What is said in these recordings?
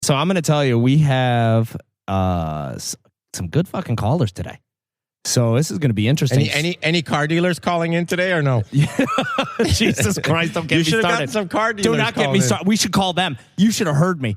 So I'm going to tell you, we have some good fucking callers today. So this is going to be interesting. Any car dealers calling in today or no? Jesus Christ, don't get me started. You should have gotten some car dealers. Do not get me started. We should call them. You should have heard me.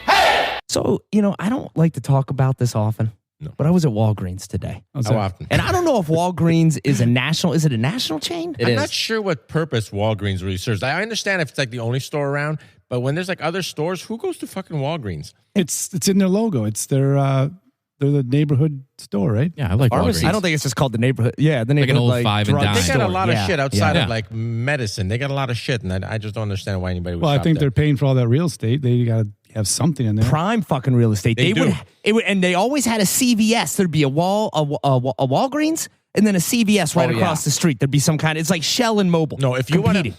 Hey! So, I don't like to talk about this often, but I was at Walgreens today. How often? And I don't know if Walgreens is a national chain? I'm not sure what purpose Walgreens really serves. I understand if it's like the only store around, but when there's like other stores, who goes to fucking Walgreens? It's in their logo. It's their... They're the neighborhood store, right? Yeah, I like Walgreens. I don't think it's just called the neighborhood. Yeah, the neighborhood. Like an old 5 and dime. They got a lot of shit outside of like medicine. They got a lot of shit, and I just don't understand why anybody would shop I think there. they're paying for all that real estate. They got to have something in there. Prime fucking real estate. They would, and they always had a CVS. There'd be a Walgreens, and then a CVS right across the street. There'd be some kind of, it's like Shell and Mobile. No, if you want to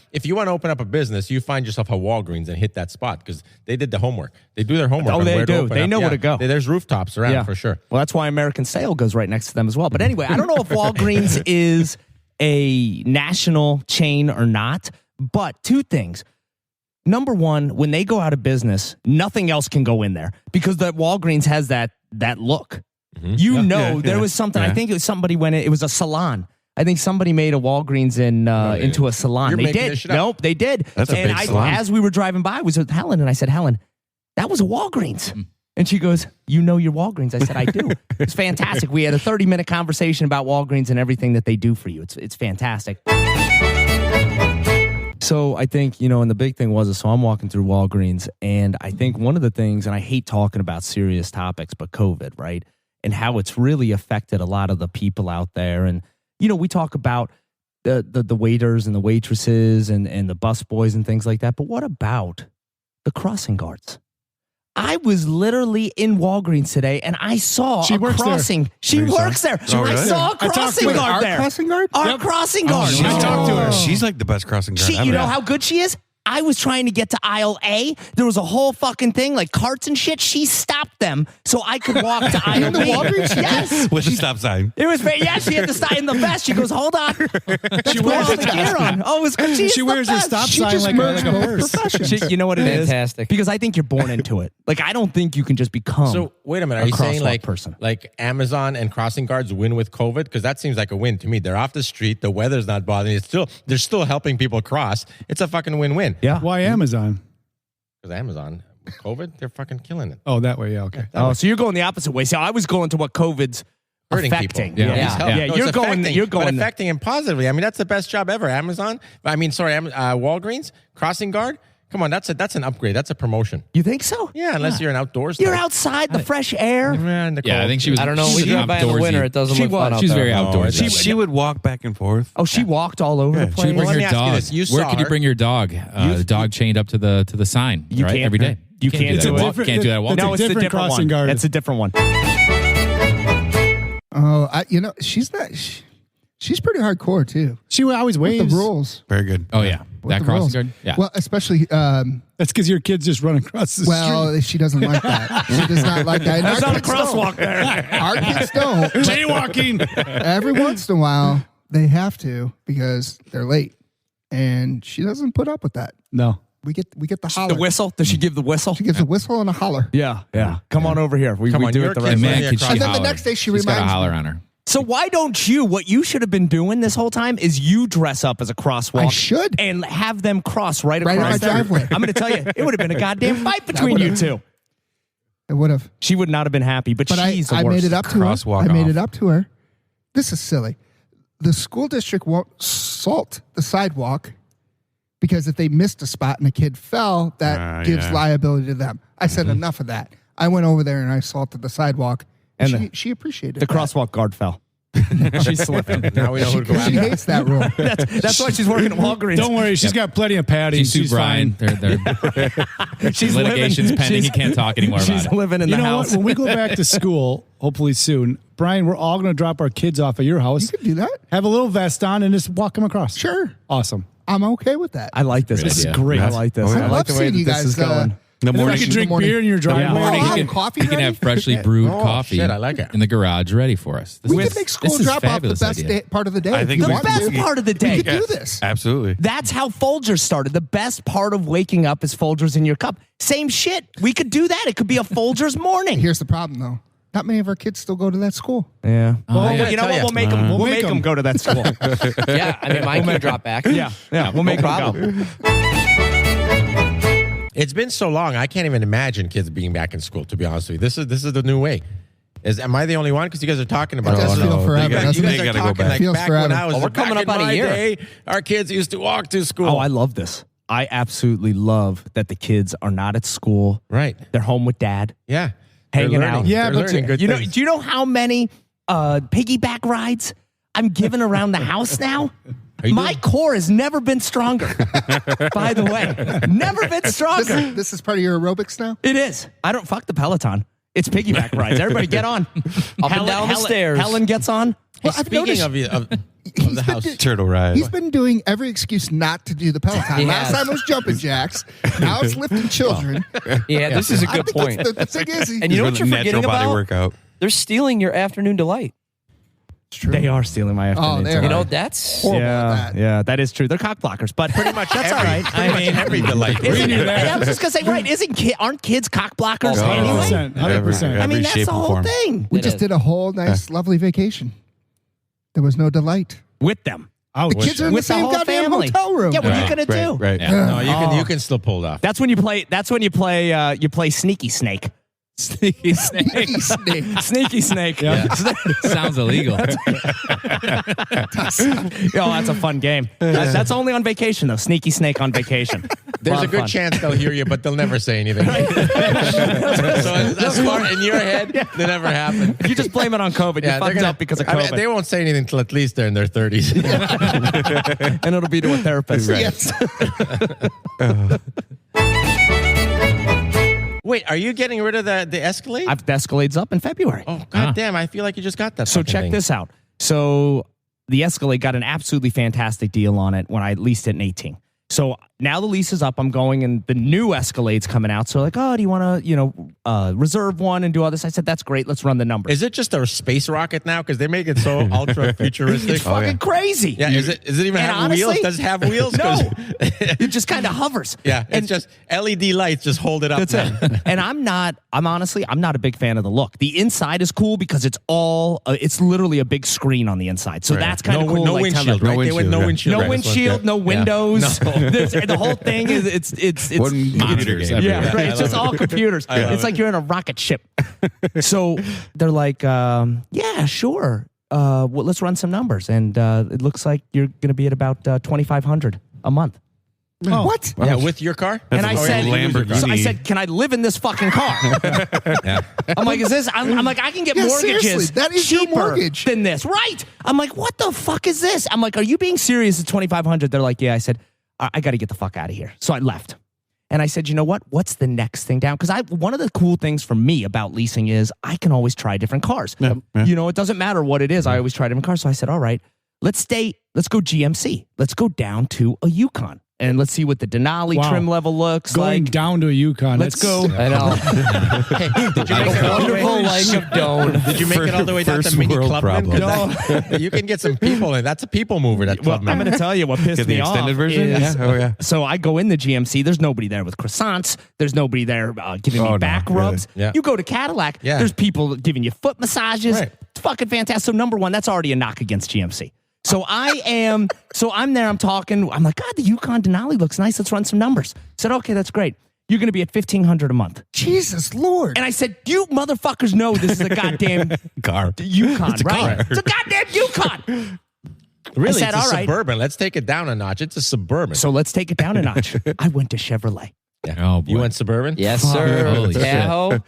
open up a business, you find yourself a Walgreens and hit that spot because they did the homework. They do their homework. Oh, they do. They know where to go. There's rooftops around for sure. Well, that's why American Sale goes right next to them as well. But anyway, I don't know if Walgreens is a national chain or not, but two things. Number one, when they go out of business, nothing else can go in there because the Walgreens has that look. Mm-hmm. There was something, I think it was somebody it was a salon. I think somebody made a Walgreens into a salon. They did. Nope, they did. That's a big salon. As we were driving by, I was with Helen, and I said, Helen, that was a Walgreens. And she goes, you know your Walgreens. I said, I do. It's fantastic. We had a 30-minute conversation about Walgreens and everything that they do for you. It's fantastic. So I think, and the big thing was, so I'm walking through Walgreens, and I think one of the things, and I hate talking about serious topics, but COVID, right? And how it's really affected a lot of the people out there. And, we talk about the waiters and the waitresses and the bus boys and things like that. But what about the crossing guards? I was literally in Walgreens today, and I saw a crossing. She works there. Oh, really? I saw a crossing guard there. Our crossing guard? Our crossing guard. I talked to her. She's like the best crossing guard ever. You know how good she is? I was trying to get to aisle A. There was a whole fucking thing, like carts and shit. She stopped them so I could walk to aisle B. Yes. With the stop sign. It was she had to stop in the vest. She goes, hold on. She wears the gear on. Oh, it was good. She wears her stop sign like a purse. You know what it is? Fantastic. Because I think you're born into it. Like, I don't think you can just become So, wait a minute. Are you saying person. like Amazon and crossing guards win with COVID? Because that seems like a win to me. They're off the street. The weather's not bothering. They're still helping people cross. It's a fucking win-win. Yeah. Why Amazon? Because Amazon, COVID, they're fucking killing it. Oh, that way. Yeah, okay. Oh, so you're going the opposite way. So I was going to what COVID's hurting affecting. people. Yeah. No, You're going. but affecting him positively. I mean, that's the best job ever. Walgreens, crossing guard. Come on, that's an upgrade. That's a promotion. You think so? Yeah, unless you're an outdoors. You're outside, the fresh air. Yeah, I think she was. I don't know. We drive by in the winter. It doesn't look fun out there. She's very outdoorsy. She would walk back and forth. Oh, she walked all over the place. She would bring Let me her ask you dog. this. Where could you bring your dog? The dog chained up to the sign. You right? can't Every day. You can't do do that. it. Can't do that. At Walgreens. No, it's a different crossing one. guard. It's a different one. Oh, she's not. She's pretty hardcore too. She always With waves. the rules. Very good. Oh yeah, With that the crossing rules. guard. Yeah. Well, especially. That's because your kids just run across the street. Well, she doesn't like that. She does not like that. And There's our not a kids don't. crosswalk there. Our kids don't. Jaywalking. Every once in a while, they have to because they're late, and she doesn't put up with that. No. We get the holler. The whistle? Does she give the whistle? She gives a whistle and a holler. Yeah. Come on over here. We Come on, do your it the kids right are way. across she And then holler. the next day she She's got a reminds holler me. on her. So why don't you, what you should have been doing this whole time is you dress up as a crosswalk. I should. And have them cross right Right across on my there. driveway. I'm going to tell you, it would have been a goddamn fight between you two. It would have. She would not have been happy, but she's the I worst. made it up to her. Crosswalk I made off. it up to her. This is silly. The school district won't salt the sidewalk because if they missed a spot and a kid fell, that gives liability to them. I said enough of that. I went over there and I salted the sidewalk, and she appreciated The that. crosswalk guard fell. She's slipping. Now we know who to go She after. hates that rule. That's why she's working at Walgreens. Don't worry. She's got plenty of padding. She's Sue Brian. Fine. She's Litigation's living, pending. He can't talk anymore about She's it. living in You the know house. what? When we go back to school, hopefully soon, Brian, we're all going to drop our kids off at your house. You could do that. Have a little vest on and just walk them across. Sure. Awesome. I'm okay with that. I like this. Great This idea. is great. I like this. I I like love the way seeing that you this guys is going. The And then morning. you can drink morning. beer in your driveway. morning, Oh, he I can, have coffee he can ready? have freshly brewed Oh, coffee shit, I like it. in the garage ready for us. This We is- could make school this is drop off the fabulous best idea. part of the day. I if think you we The want could- best to. part of the We day. could do this. Absolutely. That's how Folgers started. The best part of waking up is Folgers in your cup. Same shit. We could do that. It could be a Folgers morning. Here's the problem, though. Not many of our kids still go to that school. Yeah. Well, yeah, you know tell what? ya. We'll make them. We'll We'll make make them 'em. go to that school. Yeah, I mean, mine can drop back. Yeah. We'll make them go. problem. It's been so long. I can't even imagine kids being back in school. To be honest with you, this is the new way. Am I the only one? Because you guys are talking about It does this. feel no. forever, They got- doesn't You it? guys They are gotta go talking back. like Feels back forever. when I was. Well, we're coming back up in on a my year. day, our kids used to walk to school. Oh, I love this. I absolutely love that the kids are not at school. right. They're home with dad, Yeah. hanging They're out. learning. Yeah, They're but learning good You know? things. Do you know how many piggyback rides I'm giving around the house now? My core has never been stronger. By the way, never been stronger. This is part of your aerobics now? It is. I don't fuck the Peloton. It's piggyback rides. Everybody get on. Up and down the stairs. Helen gets on. Well, I've Speaking noticed of the he's house, been, Turtle ride. he's been doing every excuse not to do the Peloton. He Last has. time it was jumping jacks. Now it's lifting children. Yeah, this is a I good think point. that's the thing is And you know what With you're a natural forgetting body about? workout. They're stealing your afternoon delight. it's true. They are stealing my afternoon. they're- You know, that's Horrible yeah, at that. yeah, that is true. They're cock blockers, but pretty much that's all right. pretty much every delight. Isn't it, I was just gonna say, right? Aren't kids cock blockers Oh, anyway? 100%. 100%. I mean, Every that's shape the and whole form. thing. We It just is. did a whole nice, lovely vacation. There was no delight. With them, Ouch. The kids are in the with the same whole goddamn family. hotel room. Yeah, what are you Right, gonna do? Right. No, you can still pull it off. That's when you play. That's when you play sneaky snake. Sneaky snake. Sneaky snake. Sneaky snake. Sounds illegal. Oh, that's a fun game. That's only on vacation though. Sneaky snake on vacation. There's Lot a of good fun. chance they'll hear you, but they'll never say anything. So as far in your head, they never happen. You just blame it on COVID. Yeah, you they're fucked gonna- up because of I mean, COVID, they won't say anything till at least they're in their 30s. and it'll be to a therapist. Yes. Wait, are you getting rid of the Escalade? I've the Escalade's up in February. Oh, goddamn. I feel like you just got that. So fucking check thing. this out. So the Escalade got an absolutely fantastic deal on it when I leased it in 18. So now the lease is up. I'm going, and the new Escalade's coming out. So like, oh, do you want to, reserve one and do all this? I said, that's great. Let's run the numbers. Is it just a space rocket now? Because they make it so ultra futuristic. It's fucking crazy. Yeah, is it even And have wheels? honestly- Does it have wheels? No, 'Cause- it just kind of hovers. yeah, it's just LED lights. Just hold it up. That's now. it. And I'm not a big fan of the look. The inside is cool because it's all, it's literally a big screen on the inside. So that's kind of no, cool. no like, windshield, telling- right? They went no windshield, windshield. yeah. No right? This one, windshield, yeah. no windows. No. The whole thing is it's One monitors yeah, everywhere. right. It's just all computers. It's like you're in a rocket ship. So they're like, yeah, sure. Well, let's run some numbers, and it looks like you're going to be at about $2,500 a month. Oh. What? Yeah, with your car. And I Oh, yeah, said, you lose your car. so I said, can I live in this fucking car? I'm like, is this? I'm like, I can get Yeah, mortgages seriously, that is your cheaper mortgage. than this, right? I'm like, what the fuck is this? I'm like, are you being serious? It's $2,500. They're like, yeah. I said, I got to get the fuck out of here. So I left. And I said, you know what? What's the next thing down? Because one of the cool things for me about leasing is I can always try different cars. You know, it doesn't matter what it is. I always try different cars. So I said, all right, let's go GMC. Let's go down to a Yukon. And let's see what the Denali Wow. trim level looks Going like. down to a Yukon. Let's go. I know. Hey, did you make it all the way? Wonderful like of Doan. Did you make it all the way down to First Mini world Clubman? problem. 'Cause you can get some people in. That's a people mover. That Well, Clubman. I'm going to tell you what pissed Get the me off. extended version? is- Yeah. Oh, yeah. So I go in the GMC. There's nobody there with croissants. There's nobody there giving Oh, me no, back really. rubs. Yeah. You go to Cadillac. Yeah. There's people giving you foot massages. Right. It's fucking fantastic. So number one, that's already a knock against GMC. So I'm there. I'm talking. I'm like, God, the Yukon Denali looks nice. Let's run some numbers. Said, okay, that's great. You're going to be at $1,500 a month. Jesus Lord. And I said, you motherfuckers know this is a goddamn Car. Yukon, It's a right? car. It's a goddamn Yukon. really, I said, it's a all right. Suburban. Let's take it down a notch. It's a Suburban. So let's take it down a notch. I went to Chevrolet. yeah. Oh, boy. You went Suburban? Yes, sir. Holy shit. Tahoe.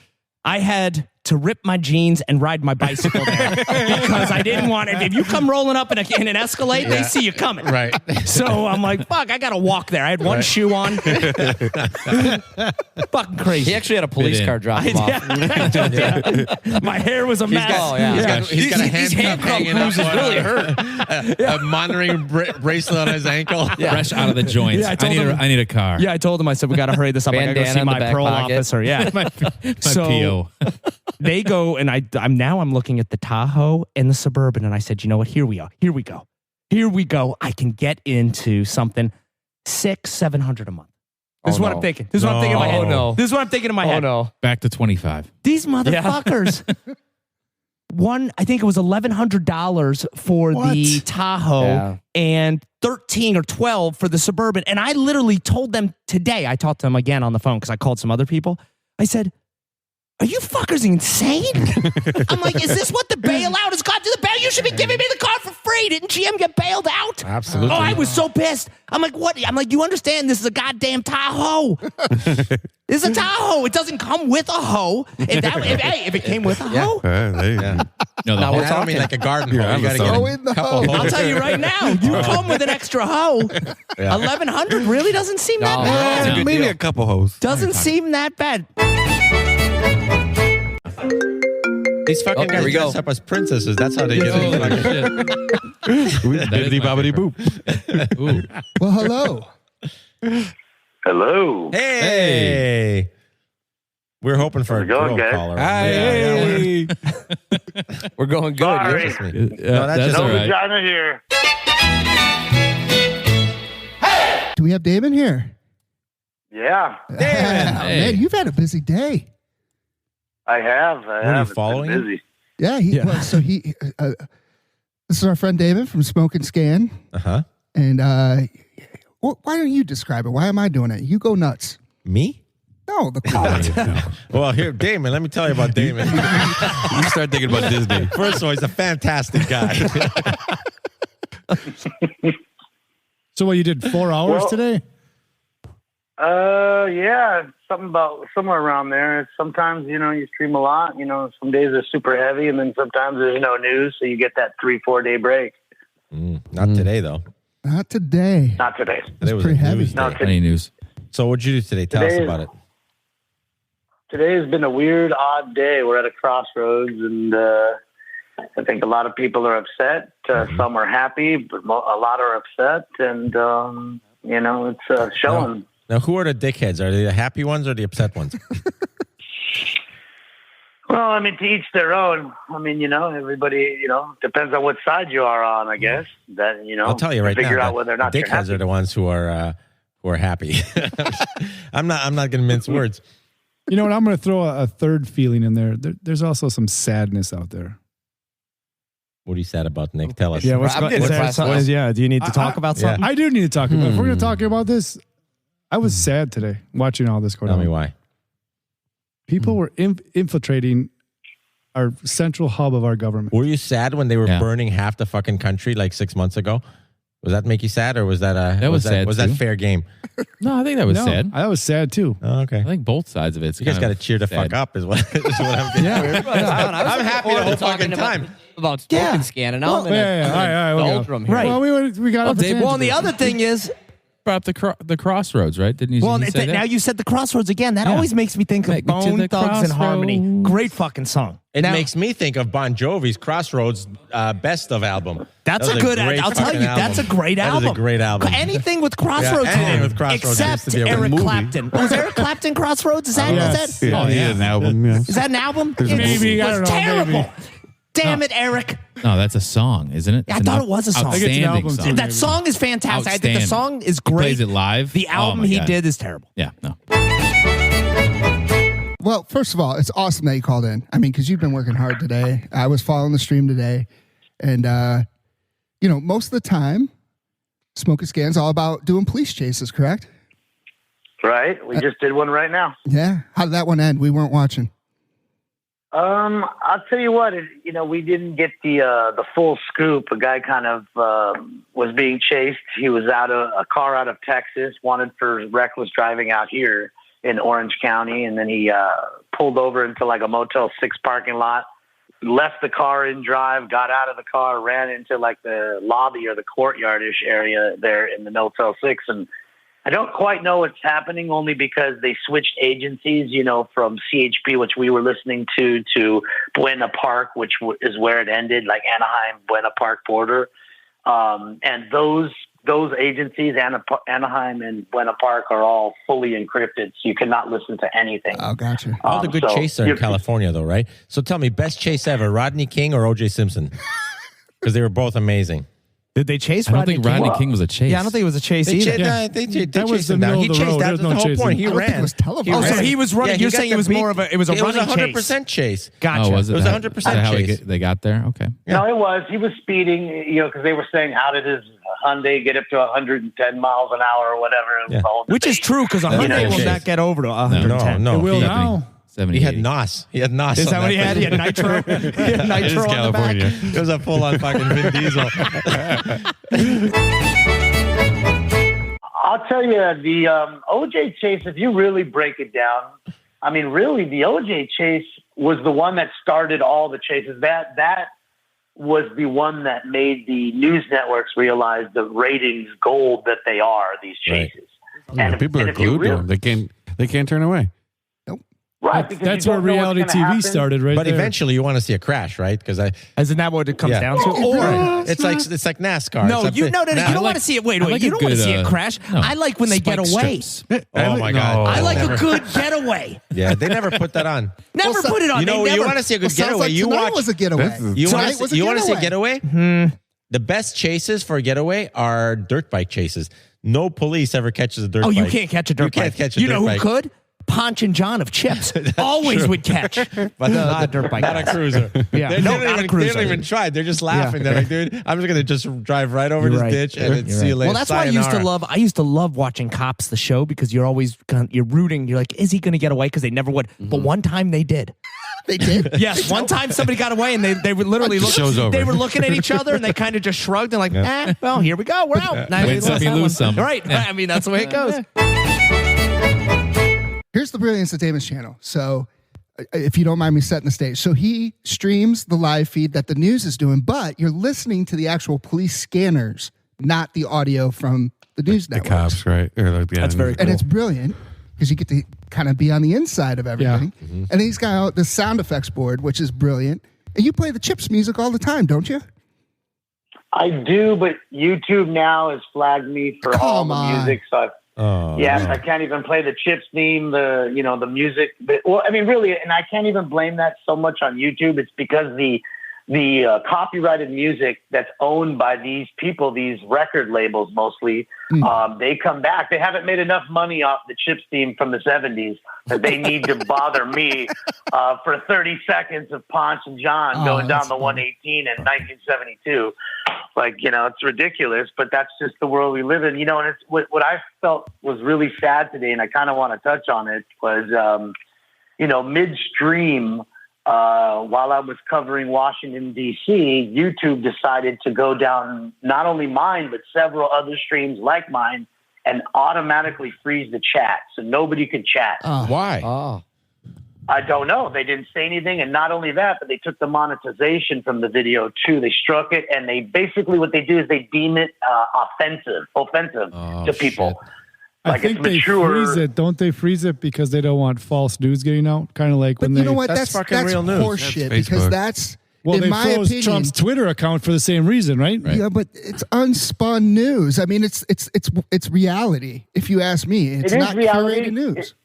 I had to rip my jeans and ride my bicycle there because I didn't want it. If you come rolling up in an Escalade, they see you coming. Right. So I'm like, fuck, I got to walk there. I had one shoe on. Fucking crazy. He actually had a police car drop him off. My hair was a mess. He's got a handcuff hanging up. Really hurt. A monitoring bracelet on his ankle. Fresh out of the joints. Yeah, I need a car. Yeah, I told him, I said, we got to hurry this up. I got to go Bandana see in the my back parole pocket. officer. Yeah. My So- PO. They go, and I'm looking at the Tahoe and the Suburban, and I said, you know what? Here we go. I can get into something $600-700 a month. This is what I'm thinking. This is what I'm thinking in my head. Oh, no. This is what I'm thinking in my Oh, head. no. Back to 25. These motherfuckers. I think it was $1,100 for the Tahoe and 13 or 12 for the Suburban. And I literally told them today, I talked to them again on the phone because I called some other people. I said, are you fuckers insane? I'm like, is this what the bailout has got to the bail? You should be giving me the car for free. Didn't GM get bailed out? Absolutely. Oh, I was so pissed. I'm like, what? I'm like, you understand this is a goddamn Tahoe. This is a Tahoe. It doesn't come with a hoe. If it came with a hoe, There you go. No, the Now whole- we're I don't mean like a garden hose. Yeah, You got to I'm get Go a in the couple hole. holes. I'll tell you right now, you come with an extra hoe. 1,100 really doesn't seem that No. bad. It's a good Maybe deal. a couple hoes. Doesn't seem that bad. These fucking here guys we go. dress up as princesses. That's how they get Oh, it. shit. Bibbidi bobbidi boop. Ooh. Well, hello. Hello. Hey. We're hoping for a How's it going, girl guys? caller. Hey. We're going good. Sorry. Just me. Yeah, that's No all right. vagina here. Do we have Damon here? Yeah, Man, you've had a busy day. I have. are you It's been following him? busy. Yeah. Well, so this is our friend David from Smoke and Scan. Uh-huh. And why don't you describe it? Why am I doing it? You go nuts. Me? No, the quality. Well, here, Damon, let me tell you about Damon. You start thinking about Disney. First of all, he's a fantastic guy. So what, you did 4 hours Well- today? Yeah, something about somewhere around there. Sometimes, you stream a lot. Some days are super heavy, and then sometimes there's no news, so you get that 3-4 day break. Not today, though. Not today. Not today. Today was pretty a heavy. news No, day. Any news? So what'd you do today? Tell us Today- about it. Today has been a weird, odd day. We're at a crossroads, and I think a lot of people are upset. Some are happy, but a lot are upset, and it's showing. Now, who are the dickheads? Are they the happy ones or the upset ones? Well, I mean, to each their own. I mean, everybody, depends on what side you are on, I guess. That, I'll tell you right figure now. out whether or not the you're dickheads happy. are the ones who are happy. I'm not going to mince words. You know what? I'm going to throw a third feeling in there. There's also some sadness out there. What are you sad about, Nick? Tell us. Yeah, what's I'm going getting is there depressed something? now. Yeah, do you need to talk about yeah. something? I do need to talk about it. If we're going to talk about this, I was sad today watching all this go Tell down. me why. People were infiltrating our central hub of our government. Were you sad when they were Yeah. burning half the fucking country like 6 months ago? Was that make you sad, or was that was sad, Was that too. fair game? No, I think that was No, sad. I was sad too. Oh, okay. I think both sides of it. You guys got to cheer the fuck up, is what I'm getting. I'm happy the whole fucking time. About smoking scan, and now I'm in yeah, all right, the we'll go. ultram here. Right. Well, we got off the tangent Well, and the there. other thing is, Brought up the crossroads, right? Didn't you? well, you say that? now you said the Crossroads again. That Yeah. always makes me think of Take me to Bone the Thugs and Harmony. crossroads. Great fucking song. It Now- makes me think of Bon Jovi's Crossroads Best of album. That's That a was good. great I'll tell fucking you, that's a album. great That is album. a great album. Anything with Crossroads, anything on it, with Crossroads used except to be a Eric movie. Clapton. Was Eric Clapton Crossroads? Is that? Yes. Is that? Yeah, he had an album. Yeah. Is that an album? It maybe, I was don't know, terrible. maybe. Damn it, Eric. No, that's a song, isn't it? I It's thought an it was a song. I think it's an Outstanding album, song. too. That song is fantastic. I think the Outstanding. song is He great. plays it live. The Oh album my he God. did is terrible. Yeah, no. Well, first of all, it's awesome that you called in. I mean, because you've been working hard today. I was following the stream today. And, most of the time, Smoke and Scan's all about doing police chases, correct? Right? We just did one right now. Yeah. How did that one end? We weren't watching. I'll tell you what. We didn't get the full scoop. A guy kind of was being chased. He was a car out of Texas, wanted for reckless driving out here in Orange County, and then he pulled over into like a Motel 6 parking lot, left the car in drive, got out of the car, ran into like the lobby or the courtyard-ish area there in the Motel 6. And I don't quite know what's happening, only because they switched agencies, from CHP, which we were listening to Buena Park, which is where it ended, like Anaheim, Buena Park border. And those agencies, Anaheim and Buena Park, are all fully encrypted, so you cannot listen to anything. Oh, gotcha. All the good chases are in California, though, right? So tell me, best chase ever, Rodney King or O.J. Simpson? Because they were both amazing. Did they chase I don't Rodney think King? Rodney King was a chase. Yeah, I don't think it was a chase They either. That was chased the him down. middle He of the chased road. that. There's That's the no whole chasing. point. He I don't ran. think it was televised. Oh, so he was running. Yeah, You're got saying the it was beat. more of it was a running 100% chase. Gotcha. Oh, was it? It was that? 100% Is that how chase. they got there? Okay. No, it was. He was speeding, because they were saying, how did his Hyundai get up to 110 miles an hour or whatever? It was all Which is debate. true, because a That's Hyundai no will chase. not get over to 110. No. It will He- now. 70, He had 80. NOS. He had NOS. Is on that what he had? He had nitro. He had nitro on the back. California. It was a full-on fucking Vin Diesel. I'll tell you, the OJ chase, if you really break it down, I mean, really, the OJ chase was the one that started all the chases. That was the one that made the news networks realize the ratings gold that they are, these chases. Yeah, people are if you glued to them. They can't turn away. Right, because That's you where don't know what's reality gonna TV happen. started, right But there. eventually, you want to see a crash, right? Because Isn't that what it comes down to? Or it's like NASCAR. No, It's you a no. You Nah, don't want to see it. Wait. I like You a don't want to good, see it crash. no. I like when they get Spike away. strips. Oh my God! I like Never- a good getaway. Yeah, they never put that on. Never so- put it on. You know, They you never- want to see a good Sounds getaway. like You tonight watch. was a getaway. You want Tonight was to see a getaway? The best chases for a getaway are dirt bike chases. No police ever catches a dirt Oh, bike. you can't catch a dirt You bike. can't catch a You dirt know who bike. could? Ponch and John of Chips always true. would catch. But the dirt bike not a guys. cruiser. Yeah. They, No, don't not a even, cruiser. they don't even try. They're just laughing. They're like, dude, I'm just gonna just drive right over You're this right. ditch and You're see you right. later. Well, that's why I used to love watching Cops the show, because you're always you're rooting. You're like, is he going to get away? Because they never would. But one time they did. They did. Yes, one time somebody got away, and they would literally look. show's over. They were looking at each other, and they kind of just shrugged and like, well, here we go, we're out. Now Win we some, lost you that lose one. some. Right? I mean, that's the way it goes. Here's the Brilliance of Damon's channel. So, if you don't mind me setting the stage. So, he streams the live feed that the news is doing, but you're listening to the actual police scanners, not the audio from the news The networks. cops, right? That's very And it's brilliant because you get to kind of be on the inside of everything. And then he's got the sound effects board, which is brilliant. And you play the Chips music all the time, don't you? I do, but YouTube now has flagged me for all Come the on. music, so yes, I can't even play the Chips theme, the music. Well, I mean, really, and I can't even blame that so much on YouTube. It's because the copyrighted music that's owned by these people, these record labels mostly, they come back. They haven't made enough money off the Chips theme from the 70s that they need to bother me for 30 seconds of Ponch and John going down the 118 in 1972. Like, it's ridiculous, but that's just the world we live in. And it's what I felt was really sad today, and I kind of want to touch on it, was, midstream, while I was covering Washington, D.C., YouTube decided to go down not only mine, but several other streams like mine and automatically freeze the chat. So nobody could chat. Why? Oh. I don't know. They didn't say anything. And not only that, but they took the monetization from the video too. They struck it, and they basically, what they do is they deem it offensive to people. shit. I think it's they mature. freeze it. Don't they freeze it because they don't want false news getting out? Kind of like But when you they... know what? That's fucking that's real news. horseshit That's because Facebook. that's, Well, in they my froze opinion, Trump's Twitter account for the same reason, right? yeah, but it's unspun news. I mean, it's reality. If you ask me, it's It is not reality. curated news.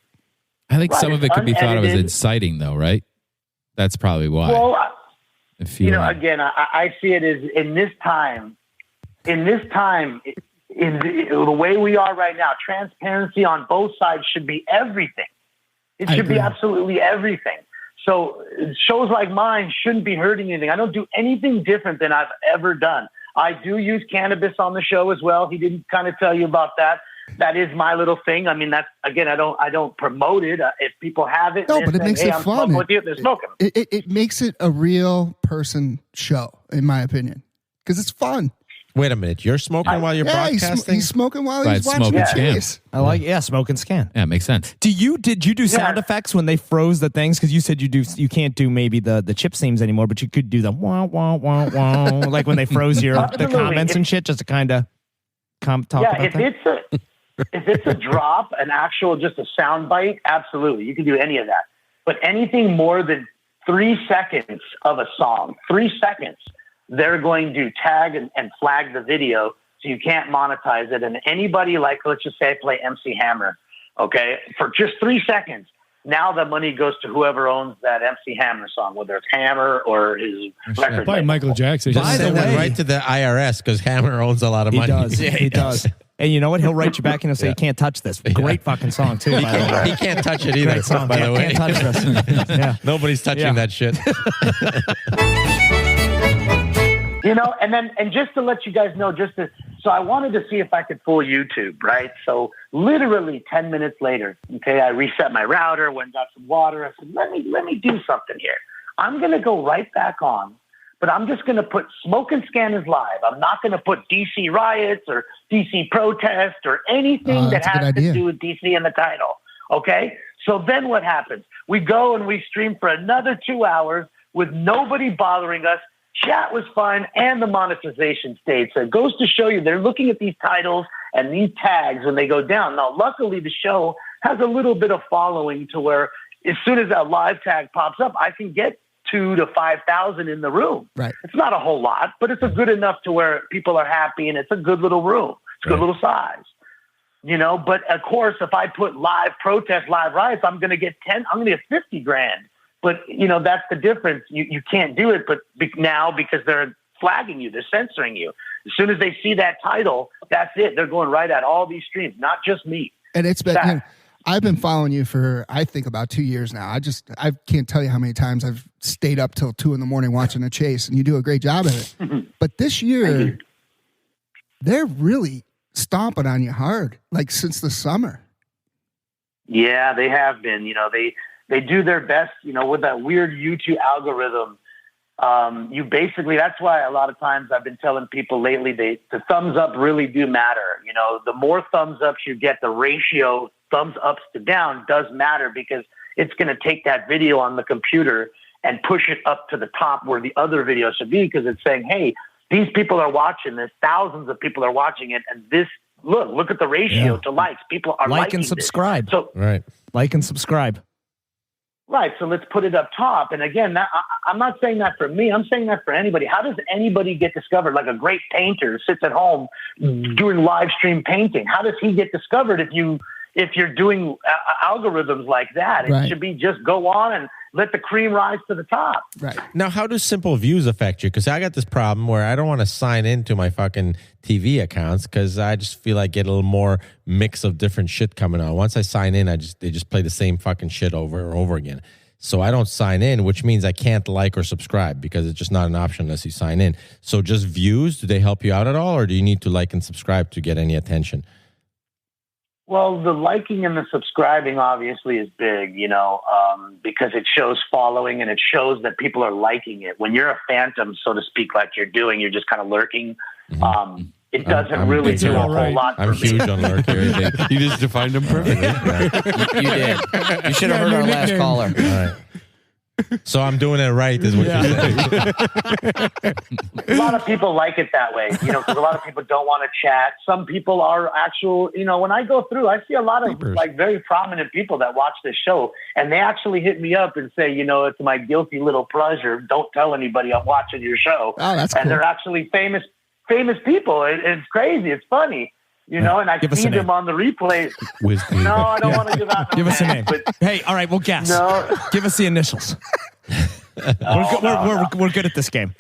I think Right, some of it it's could be thought of as unedited. inciting, though, right? That's probably why. Well, If you, again, I see it as in this time, in the way we are right now, transparency on both sides should be everything. It I should be agree. absolutely everything. So shows like mine shouldn't be hurting anything. I don't do anything different than I've ever done. I do use cannabis on the show as well. He didn't kind of tell you about that. That is my little thing. I mean, that's, again, I don't promote it. If people have it, No, they're but it saying, makes hey, it I'm fun. smoking with you, they're smoking. It makes it a real person show, in my opinion, because it's fun. Wait a minute. You're smoking while you're Yeah, broadcasting? he's smoking while Right, he's watching smoking the scan. chase. I like, smoke and scan. Yeah, makes sense. Did you do sound effects when they froze the things? Because you said you can't do maybe the chip seams anymore, but you could do the wah wah wah wah like when they froze the Absolutely. comments and shit, just to kind of talk about if that. if it's a drop, an actual just a sound bite, absolutely, you can do any of that. But anything more than 3 seconds of a song, 3 seconds, they're going to tag and flag the video, so you can't monetize it. And anybody, like, let's just say I play MC Hammer, okay, for just 3 seconds, now the money goes to whoever owns that MC Hammer song, whether it's Hammer or his record Probably label. Michael Jackson. Just By the send that way- right to the IRS because Hammer owns a lot of He money. does. Yeah, he does. And you know what? He'll write you back and he'll say, "You can't touch this." Great fucking song too. By the way. He can't touch it either, Great song. by the way. Can't touch this. Yeah. Nobody's touching Yeah. that shit. And just to let you guys know, so I wanted to see if I could fool YouTube, right? So literally 10 minutes later, okay, I reset my router, went and got some water. I said, let me do something here. I'm going to go right back on, but I'm just going to put Smoke and Scan is live. I'm not going to put DC riots or DC protest or anything that that's a good has to idea. do with DC in the title. Okay. So then what happens? We go and we stream for another 2 hours with nobody bothering us. Chat was fine, and the monetization stayed. So it goes to show you they're looking at these titles and these tags when they go down. Now, luckily, the show has a little bit of following to where as soon as that live tag pops up, I can get 2,000 to 5,000 in the room. Right. It's not a whole lot, but it's a good enough to where people are happy, and it's a good little room. It's a good little size. But of course, if I put live protest, live riots, I'm going to get 50 grand. But, that's the difference. You can't do it, but now because they're flagging you, they're censoring you. As soon as they see that title, that's it. They're going right at all these streams, not just me. And it's been, I've been following you for, I think, about 2 years now. I can't tell you how many times I've stayed up till 2 a.m. watching a chase, and you do a great job at it. But this year, they're really stomping on you hard, like since the summer. Yeah, they have been. They do their best, with that weird YouTube algorithm. You basically, that's why a lot of times I've been telling people lately, the thumbs up really do matter. The more thumbs ups you get, the ratio thumbs ups to down does matter, because it's going to take that video on the computer and push it up to the top where the other video should be, because it's saying, hey, these people are watching this. Thousands of people are watching it. And this, look at the ratio to likes. People are Like liking and subscribe. This. So, Right. Like and subscribe. right. So let's put it up top. And again, I'm not saying that for me. I'm saying that for anybody. How does anybody get discovered? Like a great painter sits at home doing live stream painting. How does he get discovered if you're doing algorithms like that? It Right. should be just go on and let the cream rise to the top. Right. Now, how do simple views affect you? Because I got this problem where I don't want to sign into my fucking TV accounts because I just feel like get a little more mix of different shit coming on. Once I sign in, they just play the same fucking shit over and over again. So I don't sign in, which means I can't like or subscribe because it's just not an option unless you sign in. So just views, do they help you out at all, or do you need to like and subscribe to get any attention? Well, the liking and the subscribing obviously is big, because it shows following and it shows that people are liking it. When you're a phantom, so to speak, like you're doing, you're just kind of lurking. It doesn't really do a whole lot for I'm me. huge on lurking. You just defined them perfectly. You did. You should have heard our last caller. All right. So I'm doing it right, is what you're saying. A lot of people like it that way, because a lot of people don't want to chat. Some people are actual, when I go through, I see a lot of like very prominent people that watch this show, and they actually hit me up and say, it's my guilty little pleasure. Don't tell anybody I'm watching your show. Oh, that's and cool. they're actually famous people. It's crazy. It's funny. And I Give us see a name. them on the replays. Whiz No, I don't want to give out no Give us a name. names, but Hey, all right, we'll guess. No. Give us the initials. We're good at this game.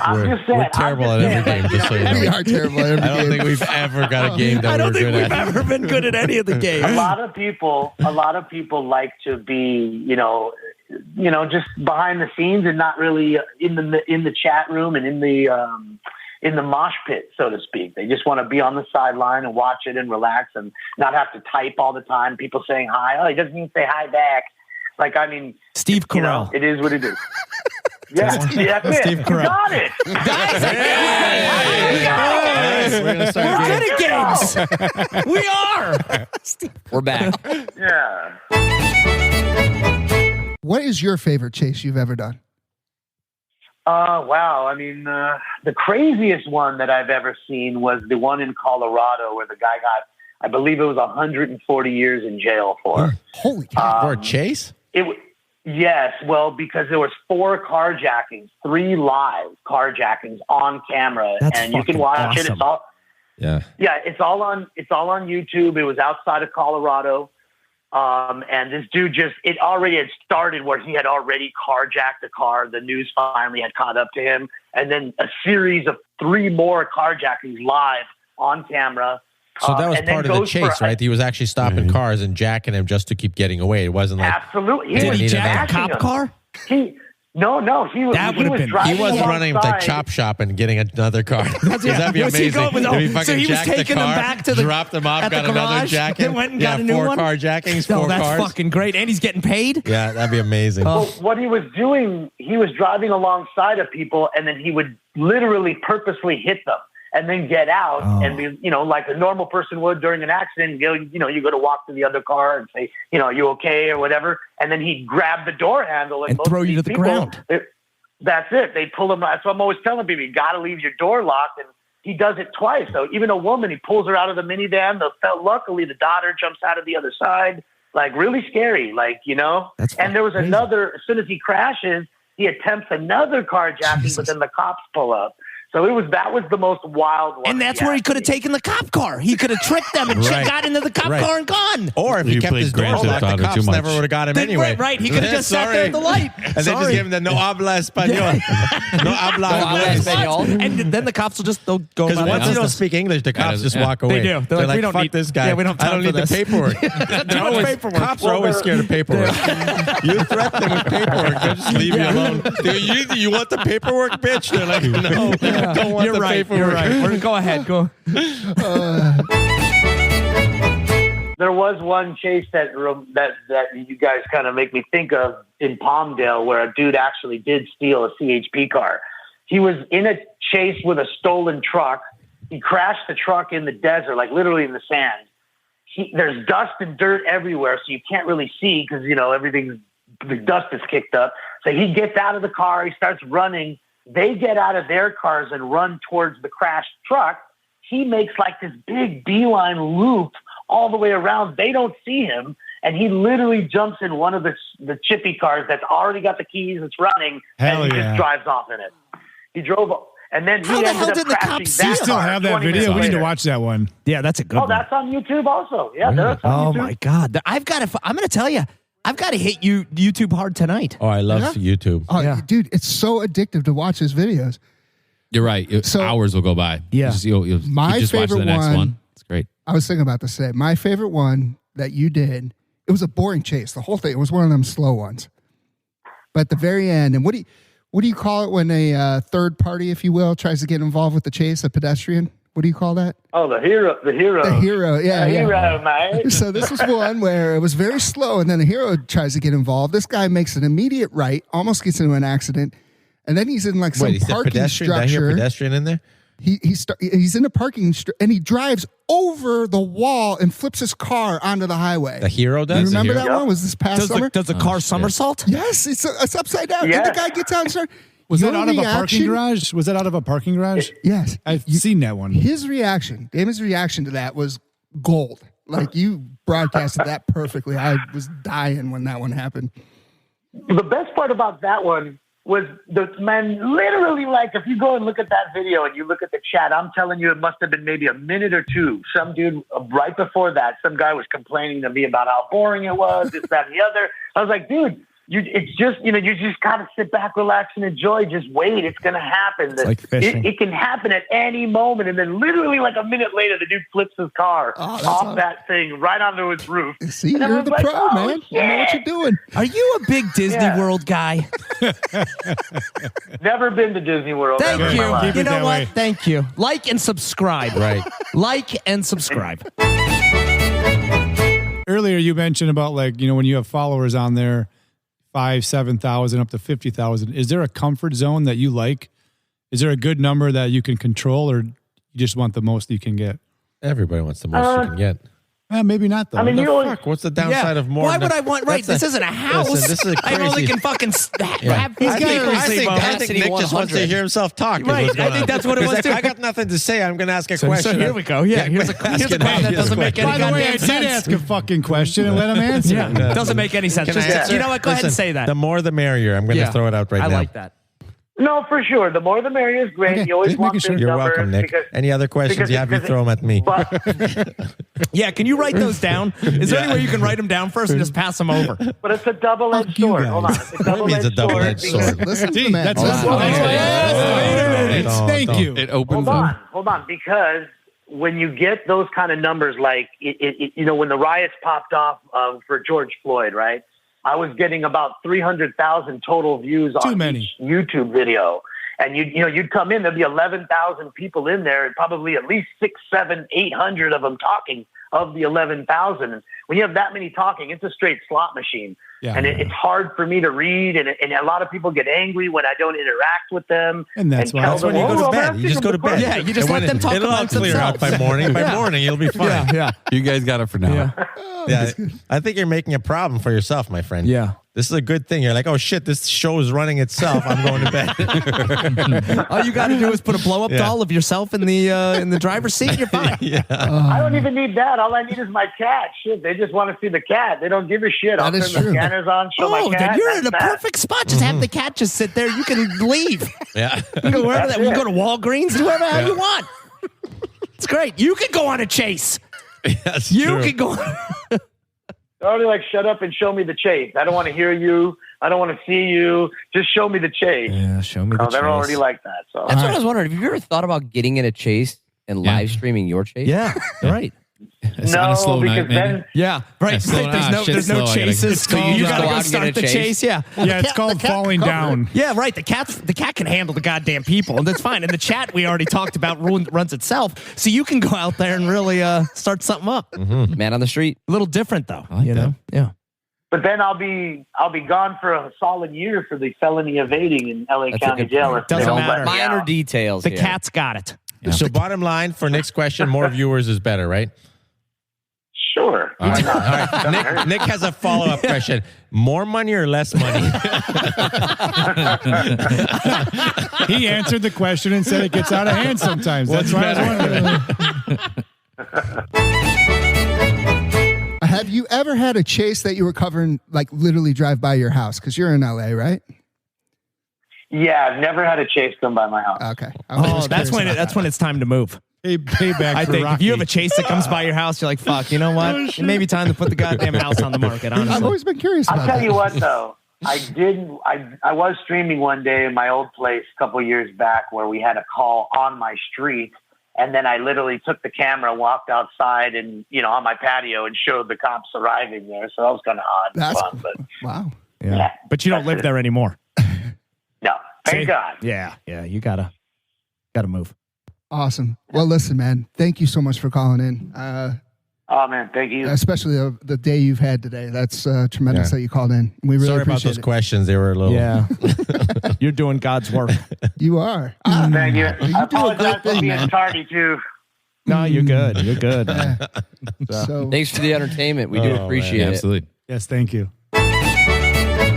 I'm just saying. We're terrible at every game, just so you We know. are terrible at every I don't game. think we've ever got a game that I don't we're think good we've at. ever been good at any of the a games. lot of people like to be, just behind the scenes and not really in the chat room and in the mosh pit, so to speak. They just want to be on the sideline and watch it and relax and not have to type all the time. People saying hi. Oh, he doesn't even say hi back. Like, I mean, Steve Carell. it is what it is. Yeah, see, that's it. Steve You Carell. got it. Guys, We're gonna start we're getting- good at games. We are. We're back. Yeah. What is your favorite chase you've ever done? Wow. I mean, the craziest one that I've ever seen was the one in Colorado where the guy got, I believe it was 140 years in jail for. Holy cow. For a chase? Yes, well, because there was 4 carjackings, 3 live carjackings on camera, That's and you can fucking watch it. awesome. It's all, Yeah. it's all on YouTube. It was outside of Colorado, and this dude it already had started where he had already carjacked a car. The news finally had caught up to him, and then a series of 3 more carjackings live on camera. So that was and then part of the goes chase, for- right? He was actually stopping cars and jacking him just to keep getting away. It wasn't like Absolutely. Did was he jack a smashing cop him. car? No, he was. That he would've was been- driving he wasn't running like alongside. chop shop and getting another car. That'd be Was he amazing. going- no, If he so fucking he was jacked the taking them car, back to the- dropped them off, at the got another garage, jacking. then went and got a new 4 one? carjackings, No, 4 that's cars. fucking great. And he's getting paid? Yeah, that'd be amazing. Well, what he was doing, he was driving alongside of people, and then he would literally purposely hit them, and then get out and be, like a normal person would during an accident. You go to walk to the other car and say, are you okay or whatever, and then he'd grab the door handle And most throw of you these to the people, ground. That's it. They pull him. That's what I'm always telling people. You got to leave your door locked, and he does it twice. So even a woman, he pulls her out of the minivan. Luckily, the daughter jumps out of the other side. Like really scary. That's and there was crazy. another. As soon as he crashes, he attempts another carjacking, but then the cops pull up. So that was the most wild one. And that's where he could have taken the cop car. He could have tricked them and Right. got into the cop Right. car and gone. Or if he You kept played his door Grand Theft locked, the Auto too cops much. never would have got him Then- anyway. right, he could have just sat there at the light. And they just gave him the no habla español. No habla habla inglés. español. And then the cops will just they'll go Because about once their you don't business. speak English, the cops just yeah. walk away. They do. They're like, we don't fuck need- this guy. yeah, we don't have I don't time need for the this." paperwork. Too much paperwork. Cops are always scared of paperwork. You threaten them with paperwork, they'll just leave you alone. You want the paperwork, bitch? They're like, no, don't want You're the right. paperwork. You're right. Go ahead. Go. There was one chase that you guys kind of make me think of in Palmdale, where a dude actually did steal a CHP car. He was in a chase with a stolen truck. He crashed the truck in the desert, like literally in the sand. There's dust and dirt everywhere, so you can't really see because the dust is kicked up. So he gets out of the car. He starts running. They get out of their cars and run towards the crashed truck. He makes like this big beeline loop all the way around. They don't see him, and he literally jumps in one of the chippy cars that's already got the keys. It's running, Hell and he yeah. just drives off in it. He drove, and then How he the ended hell up did the crashing cops that You still car have that 20 video? minutes We need to later. watch that one. Yeah, that's a good Oh, one. that's on YouTube also. Yeah, that's on Oh YouTube. my God. I'm going to tell you, I've got to hit you YouTube hard tonight. Oh, I love YouTube. Oh, Yeah. dude, it's so addictive to watch his videos. You're right. So- Hours will go by. Yeah. You'll My just watch the favorite next one- one. It's great. I was thinking about this today. My favorite one that you did, it was a boring chase. The whole thing, it was one of them slow ones. But at the very end, and what do you call it when a third party, if you will, tries to get involved with the chase, a pedestrian? What do you call that? Oh, the hero. The hero, yeah. The yeah. hero, mate. So this was one where it was very slow, and then a hero tries to get involved. This guy makes an immediate right, almost gets into an accident, and then he's in like some Wait, he said parking pedestrian? Did I hear structure. pedestrian in there? He's in a parking and he drives over the wall and flips his car onto the highway. The hero You does? remember that Yep. one? Was this past summer? Does the car somersault? Yes, it's upside down. Yes. And the guy gets out and starts. Was Your that out of a parking reaction- garage? Was that out of a parking garage? Yes. I've seen that one. His reaction, Damon's reaction to that was gold. Like you broadcasted that perfectly. I was dying when that one happened. The best part about that one was the man literally, like, if you go and look at that video and you look at the chat, I'm telling you, it must have been maybe a minute or two. Some dude right before that, some guy was complaining to me about how boring it was, this, that, and the other. I was like, dude, it's just, you just got to sit back, relax, and enjoy. Just wait. It's going to happen. like fishing. It can happen at any moment. And then literally like a minute later, the dude flips his car that's off awesome. that thing right onto his roof. See, And I you're was the like, pro, oh, man. You know what you're doing. Are you a big Disney Yeah. World guy? Never been to Disney World. Thank ever in my you. life. Keep You it know that what? way. Thank you. Like and subscribe. Right. Like and subscribe. Earlier, you mentioned about when you have followers on there, 5,000, 7,000 up to 50,000. Is there a comfort zone that you like? Is there a good number that you can control, or you just want the most you can get? Everybody wants the most you can get. Maybe not though. I mean, Fuck, what's the downside of more? Why would I want? Right, this isn't a house. Listen, this is I only crazy. can fucking have I think capacity Nick just wants to 100. hear himself talk. is Right, what's going I think on. that's what it was, Because too. I got nothing to say. I'm going to ask a So question. here we go. Yeah, here's a question that doesn't make any By the way, I goddamn did sense. ask a fucking question and let him answer. Yeah, it. doesn't make any sense. Can I Just, answer? you know what? Go ahead and Listen, say that. The more the merrier. I'm going to throw it out right I now. like that. No, for sure. The more the merrier is great. Okay, You always just want making sure. big You're numbers welcome, Nick. because- Any other questions because- you have, you because- throw them at me. But, Yeah, can you write those down? Is there any way you can write them down first and just pass them over? but it's a double-edged Fuck you sword. guys. Hold on. It's a What do you mean it's a double-edged double-edged because- sword? Listen to the man. That's Listen to the that's man. why I asked. Wait a minute. Don't- Thank don't. you. It opens Hold on, because when you get those kind of numbers, like when the riots popped off for George Floyd, right? I was getting about 300,000 total views Too on many. each YouTube video, and you'd come in, there'd be 11,000 people in there, and probably at least 6, 7, 800 of them talking of the 11,000. And when you have that many talking, it's a straight slot machine. Yeah. And it's hard for me to read, and a lot of people get angry when I don't interact with them. And that's why- tell that's them, when you go to "Oh, I'm bed. asking You just them go to the bed. question." Yeah, you just And let when them talk it'll all amongst clear out themselves. by morning. By morning, you'll be fine. Yeah. You guys got it for now. Yeah, I think you're making a problem for yourself, my friend. Yeah. This is a good thing. You're like, oh shit, this show is running itself. I'm going to bed. All you got to do is put a blow up Yeah. doll of yourself in the driver's seat. You're fine. I don't even need that. All I need is my cat. Shit, they just want to see the cat. They don't give a shit. I'll That turn is the true. scanners on, show my Oh, cat. then you're in that's a that. perfect spot. Just have the cat just sit there. You can leave. Yeah. You go wherever That's that. You it. go to Walgreens. Do whatever the hell you want. It's great. You can go on a chase. That's You true. can go. They're already like, shut up and show me the chase. I don't want to hear you. I don't want to see you. Just show me the chase. Yeah, show me the Oh, they're chase. already like that. So That's what I was wondering. Have you ever thought about getting in a chase and Yeah. live streaming your chase? Yeah, right. It's on a slow night, maybe. Yeah, Yeah, right. slow There's down. no, Shit's there's no slow. I gotta- chases. So you you just gotta go go out and start get a the chase? chase. Yeah. Yeah, it's called falling down. Yeah, right. The cat can handle the goddamn people, and that's fine. And the chat we already talked about runs itself, so you can go out there and really start something up. Man on the street. A little different though, I like you know. Yeah. But then I'll be gone for a solid year for the felony evading in LA That's a County good Jail. point. if they Doesn't don't matter. let me Minor out. details. The here. cat's got it. So bottom line, for next question, more viewers is better, right? Sure. All right. All right. Nick has a follow-up question. More money or less money? He answered the question and said it gets out of hand sometimes. That's why I was wondering. Have you ever had a chase that you were covering, like literally drive by your house? Because you're in LA, right? Yeah, I've never had a chase come by my house. Okay. I was Oh, just that's curious when about that's that. when it's time to move. Payback I for think if Rocky. you have a chase that comes by your house, you're like, fuck. You know what? It may be time to put the goddamn house on the market. I've Honestly. always been curious I'll about tell that. you what, though. I was streaming one day in my old place a couple of years back where we had a call on my street. And then I literally took the camera, walked outside and, on my patio and showed the cops arriving there. So that was kind of odd. and That's fun, but Wow. Yeah. But you don't live there anymore. no, thank See? God. Yeah. Yeah. You gotta move. Awesome. Well, listen, man, thank you so much for calling in. Oh, man, thank you. Especially the day you've had today. That's tremendous Yeah. that you called in. We really Sorry about appreciate those it. questions. They were a little. Yeah. You're doing God's work. You are. Thank you. You I do a great apologize for thing, being man. tardy, too. No, you're good. You're good. man. So Thanks for the entertainment. We do Oh, appreciate Yeah, it. absolutely. Yes, thank you. Hello.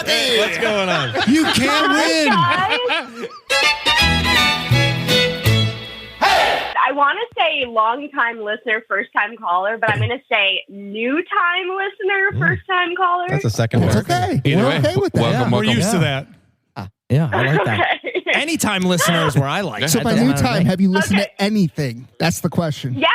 hey. What's going on? You can't win. I want to say long-time listener, first-time caller, but I'm going to say new-time listener, first-time caller. That's a second It's word. okay. Either We're way, okay with that. welcome, We're welcome. used to that. Yeah, I like that. Okay. Anytime listener is where I like. So That by doesn't new matter to time, me. have you listened Okay. to anything? That's the question. Yeah,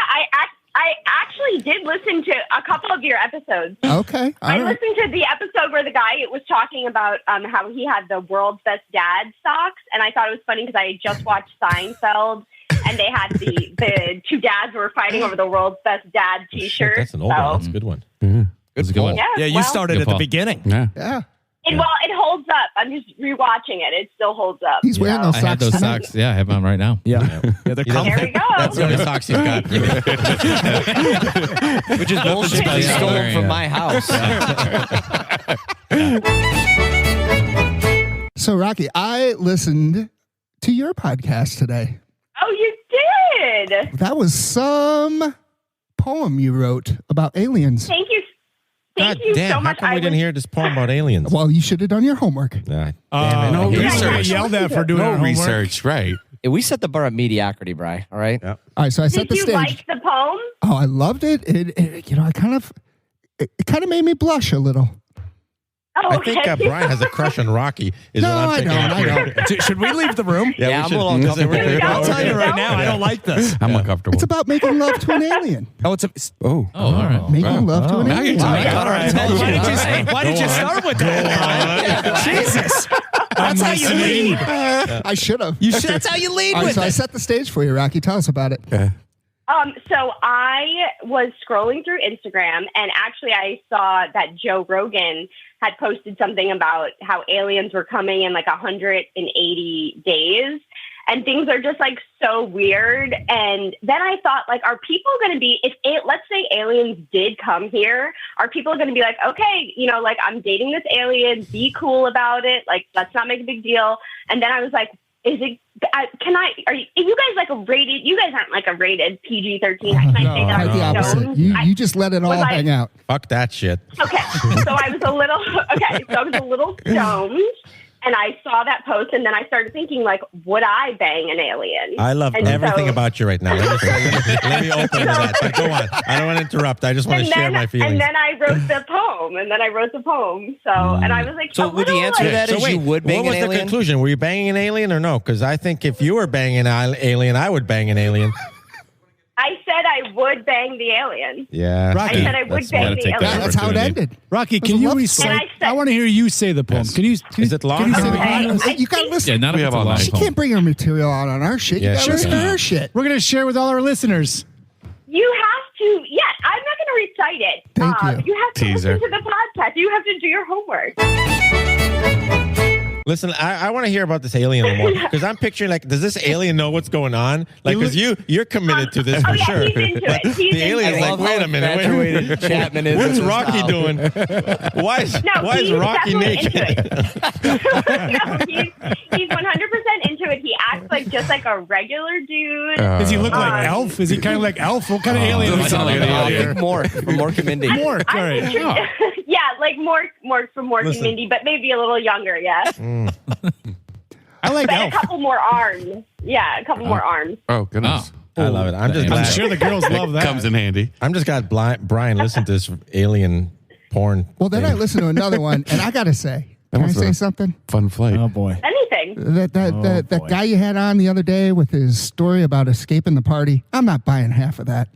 I actually did listen to a couple of your episodes. Okay. I All right. listened to the episode where the guy was talking about how he had the world's best dad socks, and I thought it was funny because I had just watched Seinfeld, and they had the two dads were fighting over the world's best dad T-shirt. That's an old one. That's a good one. That's a good one. Yeah, you started at the beginning. Yeah. Yeah. It holds up. I'm just rewatching it. It still holds up. He's wearing those I socks. had those tonight. socks. Yeah, I have them on right now. Yeah, they're There we go. That's the only socks he's got. Which is bullshit. They Yeah, stole wearing from it. my house. So, Rocky, I listened to your podcast today. Oh, you did. That was some poem you wrote about aliens. Thank you. God Thank you damn, so how much. come we didn't hear this poem about aliens? Well, you should have done your homework. Nah, No damn it. No You're research. gonna get yelled at for doing No our homework. research, right? We set the bar at mediocrity, Bri. All right. All right, so I set Did the you stage. like the poem? Oh, I loved it. It I kind of made me blush a little. Oh, I think okay. Brian has a crush on Rocky. Is No, what I'm I thinking. don't. I don't. Should we leave the room? Yeah, we I'm a should. little Listen, uncomfortable. we're- I'll tell you right now, I Yeah. don't like this. I'm uncomfortable. It's about making love to an alien. Oh, it's a. oh. Oh, all right. Making love to an Now you're alien. talking. All right. Why did you say? Why did you start with that? Jesus, that's how you lead. I should have. You should. That's how you lead All right, with so I it. set the stage for you, Rocky. Tell us about it. So I was scrolling through Instagram, and actually I saw that Joe Rogan had posted something about how aliens were coming in like 180 days, and things are just like so weird. And then I thought, like, are people going to be, let's say aliens did come here, are people going to be like, okay, like, I'm dating this alien, be cool about it, like, let's not make a big deal. And then I was like, are you guys like a rated? You guys aren't like a rated PG-13. Can I say that? Quite the I'm opposite. stoned? You just let it all hang out. Fuck that shit. Okay, so I was a little stoned, and I saw that post, and then I started thinking, like, would I bang an alien? I love And everything so- about you right now. Let me open to that. But go on. I don't want to interrupt. I just want to share my feelings. And then I wrote the poem. So, and I was like, So would the answer to that So is wait, you would bang what was an the alien? conclusion? Were you banging an alien or no? Because I think if you were banging an alien, I would bang an alien. I said I would bang the alien. Yeah. Rocky. I said I would That's- bang gotta the take alien. that. That's how it Opportunity. ended. Rocky, It was can a you love recite? story. I want to hear you say the poem. Can you? Is it long? Can you say the Okay. poem? You got to listen. Yeah, not We if have it's a all long night. She poem. can't bring her material out on our shit. Yeah, You got to sure. listen to her shit. We're gonna share with all our listeners. You have to. Yeah, I'm not going to recite it. Thank you. You have to Teaser. listen to the podcast. You have to do your homework. Listen, I want to hear about this alien a little more because I'm picturing like, does this alien know what's going on? Like, because you're committed to this Oh, for yeah, sure. he's into it. He's The into alien's it. like, wait a minute, infatuated Chapman is what's with this Rocky now. doing? Why is He's Rocky definitely naked? into it. No, he's 100% into it. He acts like just like a regular dude. Does he look like Um, Elf? Is he kind of like Elf? What kind of alien is he? sound like an I alien. think Mork from Mork and Mindy. Mork, all I'm right. picturing- yeah, like Mork from Mork Listen. and Mindy, but maybe a little younger. Yeah, I like but a Elf. couple more arms. Yeah, a couple more arms. Oh, goodness. I love it. I'm just I'm glad. sure the girls love that. Comes in handy. I'm just glad Brian listened to this alien porn. Well, then thing. I listened to another one, and I got to say, That can I was say a- something? Fun flight. Oh boy. Anything. That boy. guy you had on the other day with his story about escaping the party, I'm not buying half of that.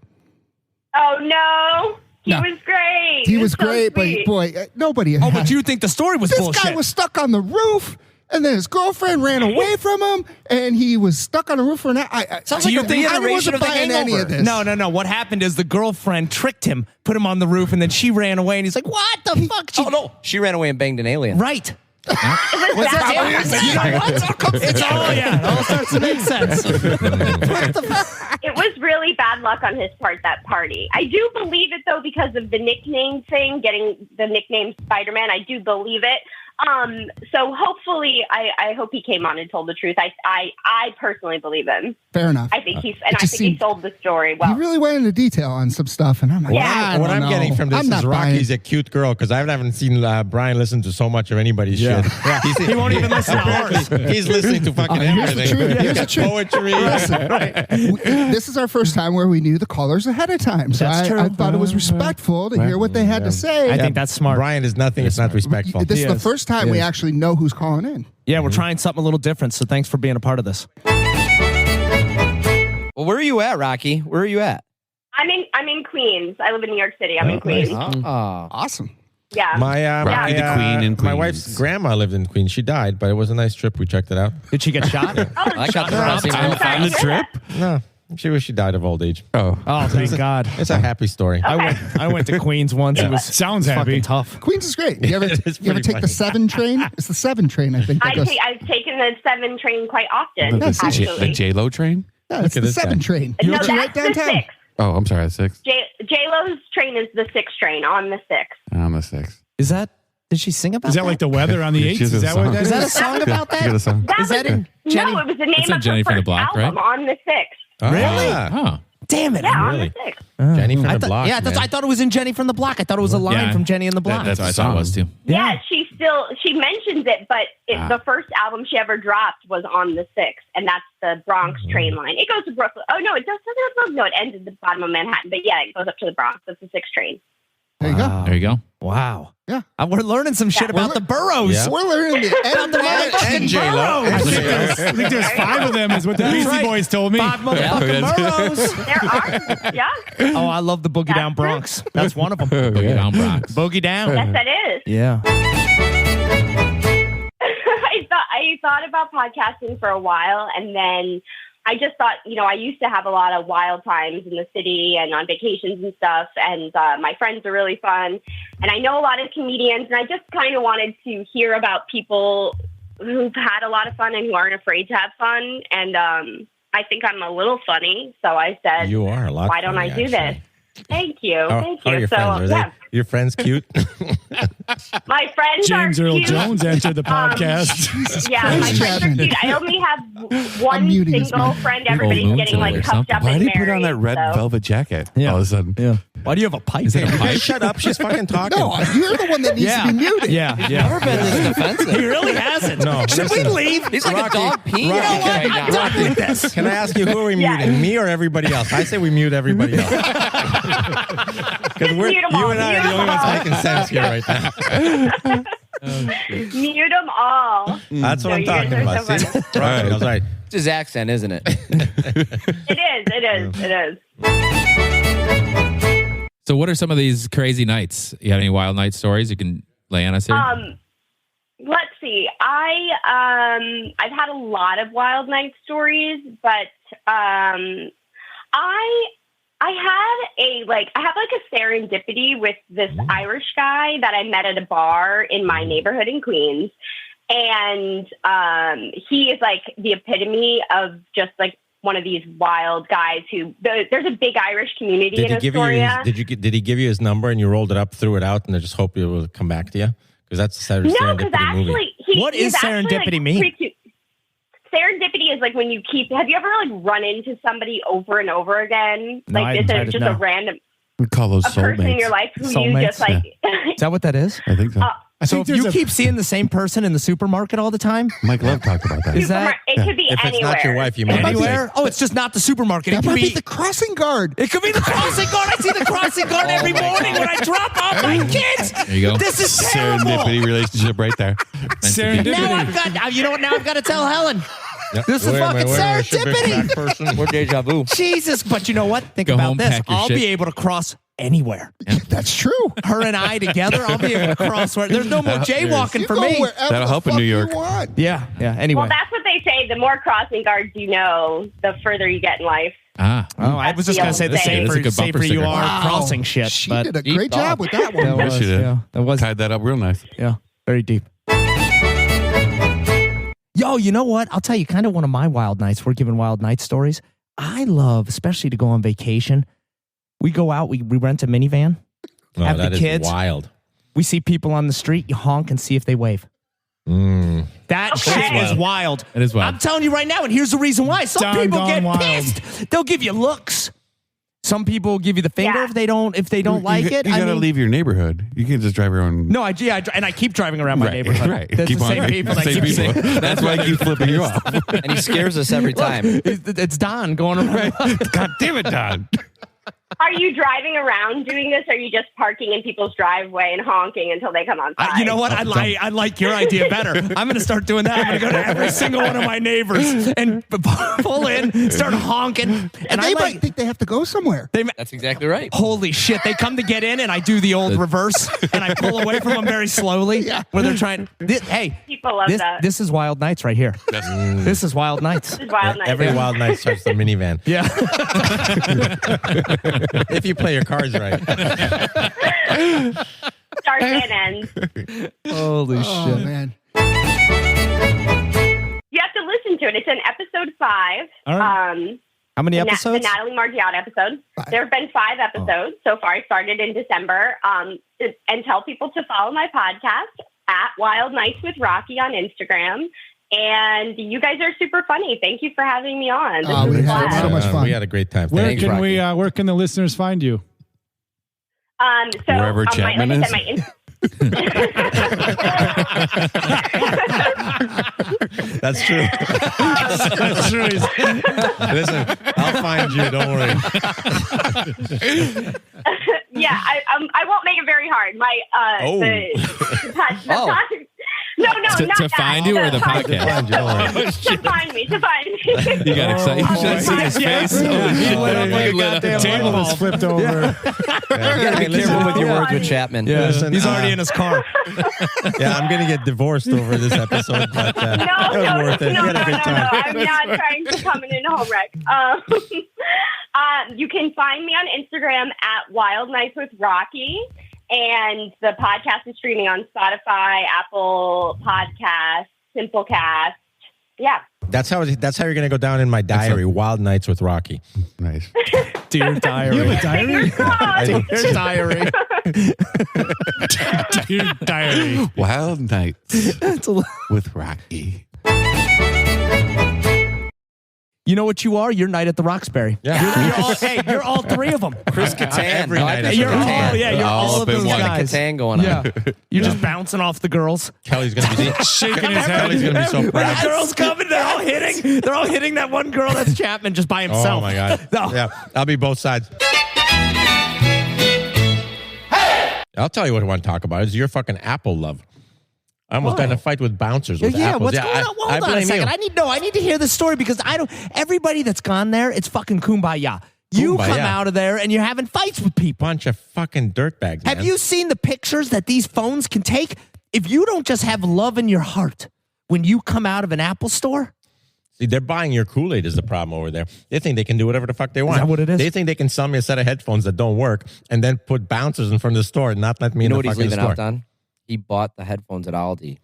Oh no, he No. was great. He was so great, sweet. but boy, nobody. Oh, but you think the story was this bullshit? guy was stuck on the roof, and then his girlfriend ran away from him, and he was stuck on the roof for an hour. Sounds like a reiteration wasn't of The buying any Hangover. of this. No. What happened is the girlfriend tricked him, put him on the roof, and then she ran away. And he's like, "What the fuck?" Oh no, she ran away and banged an alien. Right. Was that You know what? It's all It all starts to make sense. It was really bad luck on his part, that party. I do believe it, though, because of the nickname thing, getting the nickname Spider-Man. I do believe it. So hopefully, I hope he came on and told the truth. I personally believe him. Fair enough. I think he seemed- sold the story well. He really went into detail on some stuff, and I'm like, Yeah. I What don't I'm know. getting from this I'm is not Rocky's buying. a cute girl because I haven't seen Brian listen to so much of anybody's shit. He won't even listen to ours. He's listening to fucking Here's the everything. truth. He's Here's got the truth. poetry. This is our first time where we knew the callers ahead of time, so That's true. I thought it was respectful to hear what they had to say. I think that's smart. Brian is nothing. It's not respectful. This is the Yes. first time we actually know who's calling in. Yeah, we're trying something a little different. So thanks for being a part of this. Well, where are you at, Rocky? Where are you at? I'm in Queens. I live in New York City. I'm in Queens. Oh, Awesome. Yeah. Rocky the Queen in my Queens. wife's grandma lived in Queens. She died, but it was a nice trip. We checked it out. Did she get shot? I got the pressing I'm real sorry On the to hear trip? No, she died of old age. Oh. Oh, thank God. It's a happy story. I went to Queens once. It was Sounds fucking happy. tough. Queens is great. You ever It's take pretty the 7 train? It's the 7 train, I think. That goes, I've taken the 7 train quite often, The actually. J-Lo train? yeah, it's at the this 7 guy. train. No, You're that's right the downtown. 6. Oh, I'm sorry, 6. J-Lo's train is the 6 train on the 6. I'm a 6. Is that? Did she sing about Is that like the weather on the Yeah, 8th? she has Is a that what song. that Is is? that a song about She got a that? song. That Is that was in Jenny? No, it was the name It's in of Jenny her from the first Block, right? album on the 6th. Really? Ah, Oh. Damn it. Yeah, on Really? the 6th. Jenny from I the thought- Block. yeah, man. I thought it was in Jenny from the Block. I thought it was a line Yeah. from Jenny and the Block. That's what I thought it was too. Yeah, she mentions it, but the first album she ever dropped was on the 6th, and that's the Bronx train line. It goes to Brooklyn. Oh, no, it doesn't go to Brooklyn. No, it ends at the bottom of Manhattan. But yeah, it goes up to the Bronx. That's the 6th train. There you go. There you go. Wow. Yeah. We're learning some shit about the boroughs. Yeah. We're learning the end of Fucking J-Lo. boroughs. I think there's 5 of them, is what the That's Beastie right. Boys told me. 5 motherfucking boroughs. There are, yeah. Oh, I love the Boogie Down Bronx. That's one of them. Boogie Down Bronx. Boogie Down. Yes, that is. Yeah. I thought about podcasting for a while, and then I just thought, I used to have a lot of wild times in the city and on vacations and stuff, and my friends are really fun, and I know a lot of comedians, and I just kind of wanted to hear about people who've had a lot of fun and who aren't afraid to have fun, and I think I'm a little funny, so I said, You are a lot. why don't I funny, do this? actually. Thank you. How Thank are you. your So, friends? Are yeah, your friends cute? my friends James are Earl cute. Jones entered the podcast. Yeah, my Christ, friends are Chapman. cute. I only have one I'm muting this single mic. friend. Old Everybody's moon getting tonight or cuffed something. up Why and did he put married. on that red so. velvet jacket Yeah. all of a sudden? Yeah. Why do you have a pipe? Is it a pipe? Shut up. She's fucking talking. No, you're the one that needs to be muted. Yeah. Never been this defensive. He really hasn't. No, Should we listen. leave? He's like Rocky, a dog peeing Rocky, on you right I'm now. done with this. Can I ask you who are we Yeah. muting? Me or everybody else? I say we mute everybody else. Because you Mute 'em all, and I are the mute only 'em ones all. making sense here right now. Mute them all. That's what No, I'm you talking guys are about. so See? funny. Rocky knows, right. It's his accent, isn't it? It is. So, what are some of these crazy nights? You had any wild night stories you can lay on us here? Let's see. I've had a lot of wild night stories, but I have a serendipity with this Irish guy that I met at a bar in my neighborhood in Queens. And he is like the epitome of just like one of these wild guys who there's a big Irish community Did in he give you Astoria. did he give you his number and you rolled it up, threw it out, and then just hope it will come back to you? Because that's a No, serendipity because movie. actually, What is he's actually, serendipity like, mean? pretty cute. Serendipity is like when you have you ever like run into somebody over and over again? No, I Like haven't it's tried it, just no. a random We call those person in your soulmates. life who you Soulmates, just like. Is that what that is? I think so. So if you keep seeing the same person in the supermarket all the time, Mike Love talked about that. Is that- it could be If it's anywhere. not your wife, you might anywhere? Oh, it's just not the supermarket. It That could might be be the crossing guard. It could be the crossing guard. I see the crossing guard every morning when I drop off my kids. There you go. This is terrible. Serendipity relationship right there. Now I've got. You know what? Now I've got to tell Helen. Yep. This is fucking serendipity. Person. Or deja vu. Jesus, but you know what? Think Go about home, this. pack your I'll shit. be able to cross anywhere. That's true. Her and I together, I'll be able to cross where. There's no more jaywalking You for go me. wherever That'll the help in fuck New York. You want. Yeah. Anyway. Well, that's what they say. The more crossing guards you know, the further you get in life. Ah. Oh, I was just going to say the That's safer, a good bumper safer you sticker. are Wow. crossing shit. She but did a great job with that one. that was, she did. yeah, that was, Tied that up real nice. yeah, very deep. Yo, you know what? I'll tell you kind of one of my wild nights. We're giving wild night stories. I love, especially to go on vacation. We go out, we rent a minivan, Oh, have the that is kids. wild. We see people on the street, you honk and see if they wave. That Okay. shit is wild. It is wild. I'm telling you right now, and here's the reason why. Some Down, people gone get wild. pissed. They'll give you looks. Some people will give you the finger Yeah. if they don't like it. You I gotta mean, leave your neighborhood. You can't just drive your own. No, and I keep driving around my Right, neighborhood. right. That's Keep the on same people that same keep saying. That's why I keep flipping you off. And he scares us every time. It's Don going around. God damn it, Don. Are you driving around doing this? Or are you just parking in people's driveway and honking until they come on side? You know what? I like your idea better. I'm going to start doing that. I'm going to go to every single one of my neighbors and pull in, start honking. And they might think they have to go somewhere. That's exactly right. Holy shit. They come to get in and I do the old reverse and I pull away from them very slowly where they're trying. Hey, People love that. this is Wild Nights right here. This is Wild Nights. This is Wild Night. Every wild night starts the minivan. Yeah. If you play your cards right. Starts and ends. Holy Oh, shit. man. You have to listen to it. It's in episode 5. All right. How many The episodes? Natalie Margiotta episode. 5. There have been 5 episodes so far. I started in December. And tell people to follow my podcast at Wild Nights with Rocky on Instagram. And you guys are super funny. Thank you for having me on. This We was had fun. so much fun. We had a great time. Where Thanks, can Rocky. where can the listeners find you? So Wherever Chapman like I is. said, my That's true. That's true. Listen, I'll find you. Don't worry. yeah, I won't make it very hard. My Oh. no, To not that. find you or the podcast? Find you, don't worry. To find me. You got excited. You should have seen his face. He lit up like a goddamn Table light is bulb. flipped over. You gotta be careful with your words with Chapman. Yeah, Listen, he's already in his car. Yeah, I'm going to get divorced over this episode, but it was worth it. No, We had a good time. I'm not trying to come in a home wreck. You can find me on Instagram at Wild Nights with Rocky, and the podcast is streaming on Spotify, Apple Podcasts, Simplecast. Yeah. That's how you're going to go down in my diary, Wild Nights with Rocky. Nice. Dear diary. You have a diary? Dear diary. Your diary. Wild Nights It's a li- with Rocky. You know what you are? You're Night at the Roxbury. Yeah. You're all 3 of them. Chris Kattan. Every night I is like You're the all, Kattan. you're all of up in those one. guys. Kattan going on. Yeah. You're just bouncing off the girls. Kelly's going to be Shaking his head. Kelly's going to be so When proud. the girls coming, they're all hitting that one girl that's Chapman just by himself. Oh my God. No. Yeah, I'll be both sides. I'll tell you what I want to talk about. Is your fucking Apple love. I almost got in a fight with bouncers with Yeah, apples. what's going on? Well, hold on a blame second. you. I need to hear this story because everybody that's gone there, it's fucking kumbaya. You come Kumbaya. out of there and you're having fights with people. Bunch of fucking dirtbags, man. Have you seen the pictures that these phones can take? If you don't just have love in your heart when you come out of an Apple store, See, they're buying your Kool-Aid is the problem over there. They think they can do whatever the fuck they want. that what it is? They think they can sell me a set of headphones that don't work and then put bouncers in front of the store and not let me You in know the what he's fucking leaving store. out, Don? He bought the headphones at Aldi.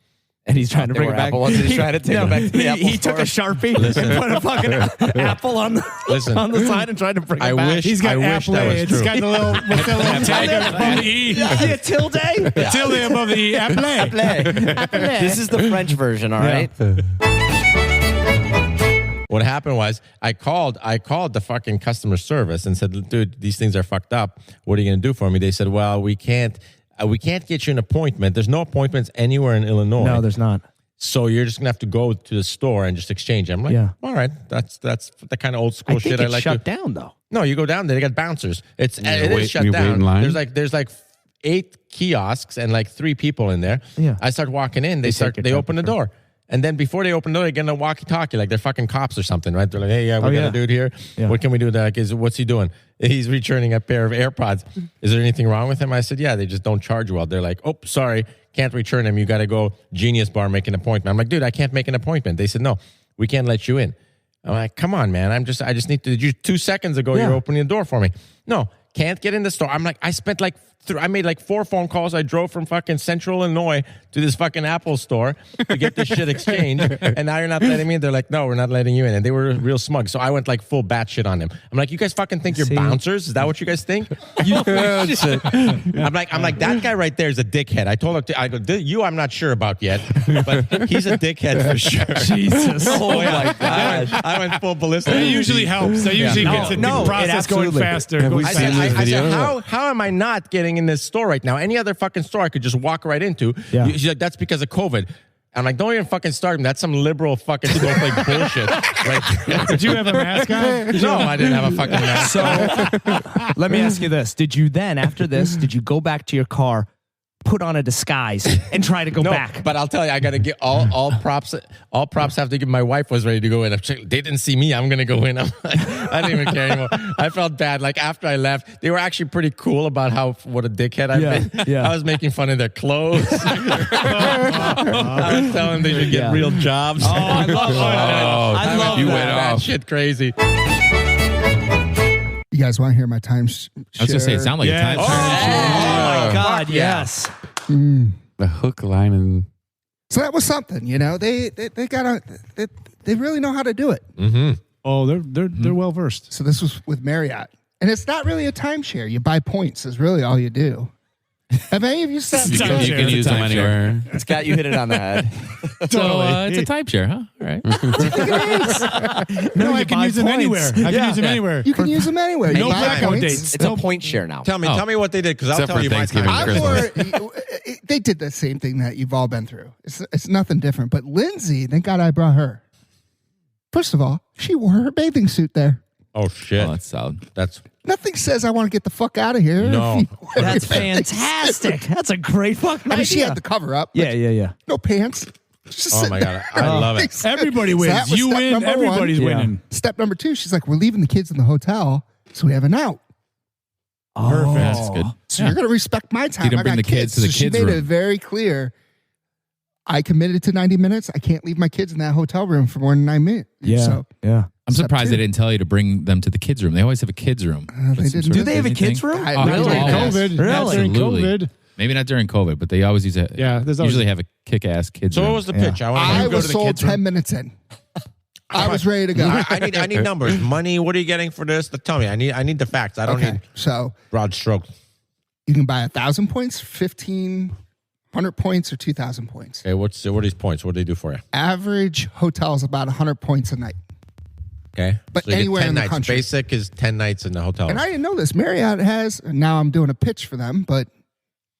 and he's trying to They bring were it back. Apple ones, and he's trying to take them back to the Apple he took a store. Sharpie and put a fucking apple on Listen, on the side and tried to bring it I back. wish He's got I wish Apple. that was It's true. got the little, what's that little tag above the E? Yeah, tilde. The tilde above the E. Apple. This is the French version, all right? What happened was I called the fucking customer service and said, dude, these things are fucked up. What are you going to do for me? They said, well, we can't get you an appointment. There's no appointments anywhere in Illinois. No, there's not. So you're just going to have to go to the store and just exchange. I'm like, Yeah. all right, that's the kind of old school I think shit it's I like shut to. down though. No, you go down there, they got bouncers. It wait- is shut you wait down. in line? There's like 8 kiosks and like 3 people in there. Yeah. I start walking in, they take your they open the temperature. door. And then before they open the door, they get a walkie-talkie, like they're fucking cops or something, right? They're like, hey, yeah, we got yeah. a dude here. Yeah. What can we do? They're like, what's he doing? He's returning a pair of AirPods. Is there anything wrong with him? I said, yeah, they just don't charge well. They're like, oh, sorry, can't return him. You got to go Genius Bar, make an appointment. I'm like, dude, I can't make an appointment. They said, no, we can't let you in. I'm like, come on, man. I just need to, you 2 seconds ago, Yeah. you're opening the door for me. No, can't get in the store. I'm like, I spent like, I made like 4 phone calls. I drove from fucking Central Illinois to this fucking Apple store to get this shit exchanged. And now you're not letting me in. They're like, no, we're not letting you in. And they were real smug. So I went like full batshit on them. I'm like, you guys fucking think you're See? bouncers? Is that what you guys think? I'm like, that guy right there is a dickhead. I told him, I go, you, I'm not sure about yet, but he's a dickhead for sure. Jesus. Oh, my gosh. I went full ballistic. That usually helps. That usually No, gets the no, it process going absolutely- faster. Have we Goes seen faster. this I said, video? how am I not getting in this store right now? Any other fucking store I could just walk right into. Yeah. She's like, that's because of COVID. I'm like, don't even fucking start him. That's some liberal fucking snowflake bullshit. Right? Did you have a mask on? No, I didn't have a fucking mask. So let me ask you this. Did you then, after this, did you go back to your car, put on a disguise, and try to go back? But I'll tell you, I got to get all props. All props have to give. My wife was ready to go in. They didn't see me. I'm gonna go in. I'm like, I didn't even care anymore. I felt bad. Like after I left, they were actually pretty cool about what a dickhead I've been. Yeah. I was making fun of their clothes. I was telling them they should get real jobs. Oh, I love that. I love you that. went off. Shit crazy. You guys want to hear my time share? I was going to say, it sounded like Yeah. a time. Oh, my God, yes. The hook, line, and So that was something, you know. They really know how to do it. Mm-hmm. Oh, they're well versed. So this was with Marriott, and it's not really a timeshare. You buy points is really all you do. Have any of you sat? you can use them anywhere. Scott, you hit it on the head. So it's a timeshare, huh? All right. No, I can use them anywhere. I can use them anywhere. You can use them anywhere. You No buy blackout points. dates. It's a point share now. Tell me what they did, because I'll Except tell for you my Thanksgiving time. and I'm more, they did the same thing that you've all been through. It's nothing different. But Lindsay, thank God I brought her. First of all, she wore her bathing suit there. Oh shit, Oh, that's solid. that's Nothing says I want to get the fuck out of here. No. if you wear That's your bathing suit. fantastic. That's a great fucking I mean, idea. she had the cover up. but yeah. No pants. Just Oh sitting my there. God, I love it. Everybody So that wins. was You step win. number one. Everybody's Yeah. winning. Step number 2, she's like, we're leaving the kids in the hotel, so we have an out. Perfect. That's good. So you're going to respect my time. You didn't I bring got the kids to the So she kids' made room. it very clear. I committed to 90 minutes. I can't leave my kids in that hotel room for more than 9 minutes. Yeah. So Yeah. I'm Step surprised two. they didn't tell you to bring them to the kids' room. They always have a kids' room. they That's some didn't. sort Do of they have a Disney kids' thing. room? I- Oh, Not during always. COVID. Not Really? during Absolutely. COVID. Maybe not during COVID, but they always use it. Yeah, there's always- usually have a kick-ass kids' So room. what was the Yeah. pitch? I want I to go was to the sold kids' room. 10 minutes in. I was ready to go. I need numbers, money. What are you getting for this? Tell me. I need the facts. I don't Okay. need So broad strokes. you can buy 1,000 points, 1,500 points, or 2,000 points. Okay, what are these points? What do they do for you? Average hotel is about 100 points a night. Okay, But so you get anywhere 10 in the nights. country. Basic is 10 nights in the hotel. And I didn't know this. Marriott has, and now I'm doing a pitch for them, but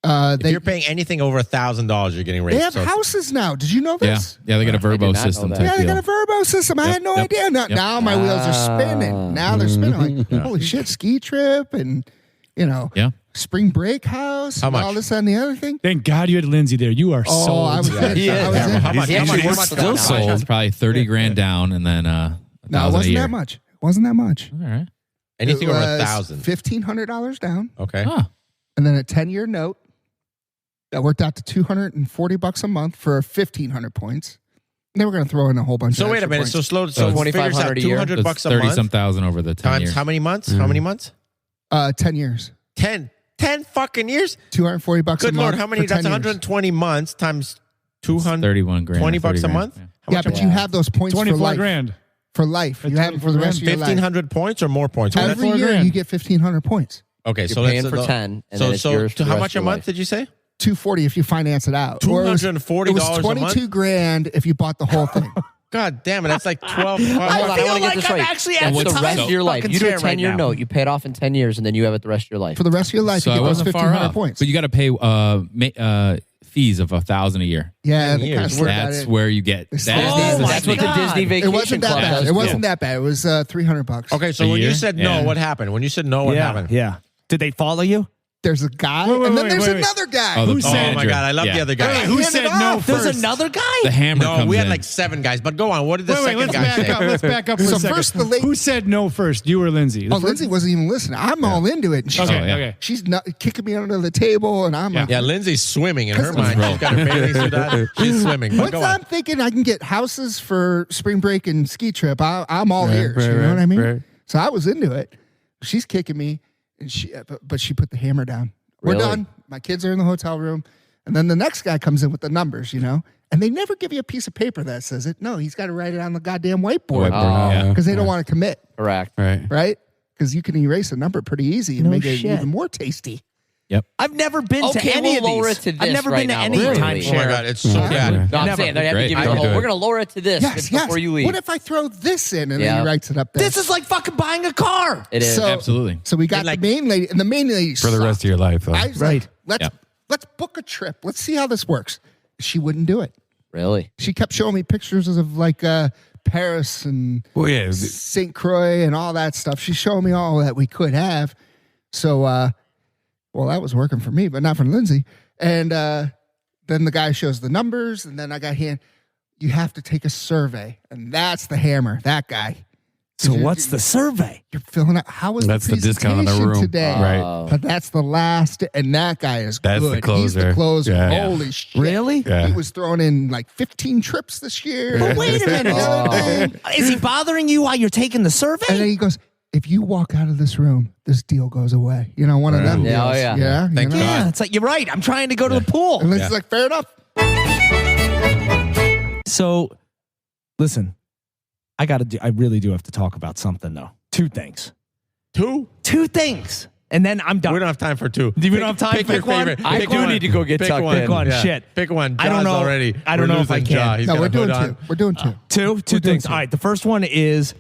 if they you're paying anything over $1,000, you're getting raised. they have So houses now. Did you know yeah, this? yeah, they got a I did Verbo not know system that. type Yeah, they deal. got a Verbo system. I had no Yep. idea. Now my wheels are spinning. Now they're spinning. Like, holy shit, ski trip and, Yeah. spring break house How and much? all this and the other thing. Thank God you had Lindsay there. You are Oh, sold. I was in. He is. I was in. How much? He How actually much? works How for much? that Still now. sold. It's probably 30 grand down and then No, it 1,000 a wasn't year. that much. It wasn't that much. All right. Anything It over was $1,000. $1,500 down, Okay. Huh. and then a 10-year note that worked out to $240 a month for 1,500 points. And they were going to throw in a whole bunch. So of wait a extra minute. points. So slow. So So it's figures out 2,500 a year? $200 That's bucks a 30 month some thousand over the 10 times years. how many months? How many months? 10 years, 10 fucking years. $240 a Good month. Lord, how many? for 10 That's years. 120 months times 200. 31 grand. 20 bucks 30 a grand. month? Yeah. How Yeah, much but a you have those points for 24 life. grand. For life, At you have them for the rest of your life. 1,500 points or more points? What- Every 24 year grand. you get 1,500 points. Okay, You're so paying that's for 10, and so then it's yours for to the how rest much of a your month life. did you say? $240 if you finance it out. Or it was- $240 It was a 22 month? grand if you bought the whole thing. God damn it, that's like 12. Hold on, I want to like get this I'm right. actually That's at the the rest top of your life. fucking You do a chair right 10-year now. note. You pay it off in 10 years, and then you have it the rest of your life. For the rest of your life, So you I get those wasn't far 1,500 off. points. But you got to pay fees of $1,000 a year. Yeah, 10 they kind of years. slid that That's in. where you get. It's That is Oh the my That's what the God. Disney It Vacation wasn't that Club bad. does. It wasn't that bad. It was $300. Okay, so A when you year? said no, Yeah. what happened? When you said no, what yeah, happened? yeah. Did they follow you? There's a guy, Wait, and then there's wait. another guy. Oh, the Who Oh said- my God, I love the other guy. Who Hand said it no off. first? There's another guy? The hammer No, comes we had in. like 7 guys, but go on. What did the Wait, second let's guy back say? up. Let's back up for So a second. first the lady- Who said no first? You or Lindsay? Oh, Lindsay wasn't even listening. I'm all into it. And she's, Okay, Oh, yeah. okay. she's not kicking me under the table, and I'm Yeah. like, Yeah, Lindsay's swimming in her mind. She's got her bathing suit on. She's swimming. But once go I'm on. thinking I can get houses for spring break and ski trip, I'm all ears. right, you know what I mean? right. So I was into it. She's kicking me, and but she put the hammer down. We're Really? done. My kids are in the hotel room, and then the next guy comes in with the numbers, and they never give you a piece of paper that says it. No, he's got to write it on the goddamn whiteboard Yeah. because they don't want to commit, Correct. Right. right? Because you can erase a number pretty easy and No make it shit. even more tasty. I've never been to Okay, any we'll of lower these. it to I've this never right been to now. any Really? timeshare. Oh my God, it's so bad. No, I'm Never. saying they have to Great. give you Don't the do whole. it. We're going to lower it to this Yes, before yes. you leave. What if I throw this in and then Yeah. he writes it up there? This is like fucking buying a car. It is. So- Absolutely. So we got And like- the main lady, and the main lady For the rest of your life, though. I was Right. like, let's Yeah. let's book a trip. Let's see how this works. She wouldn't do it. Really? She kept showing me pictures of like Paris and Well, yeah. St. Croix and all that stuff. She showed me all that we could have. So, well, that was working for me, but not for Lindsay. And then the guy shows the numbers, and then I got you have to take a survey, and that's the hammer, that guy. So what's the survey? You're filling out, how was That's the the discount on the presentation room. today? Right. But that's the last, and that guy is That's the good. He's the closer. closer. Yeah. Holy shit. Really? Yeah. He was throwing in like 15 trips this year. But wait a minute. The other thing. Is he bothering you while you're taking the survey? And then he goes, if you walk out of this room, this deal goes away. You know, one of them Yeah, deals. oh, yeah. Yeah. Thank you know? Yeah, it's like, you're right. I'm trying to go to the pool. And Lindsay's like, fair enough. So, listen, I really do have to talk about something, though. Two things. Two things. And then I'm done. We don't have time for two. We don't have time. Pick Pick your one. favorite. I Pick do one. need to go get Pick tucked one. in. Pick one. Yeah. Shit. Pick one. I don't Jaw's know. already. I don't We're know if I losing can. Jaw. He's No, got we're a doing hood on. two. We're doing two. Two doing things. two. All right. The first one is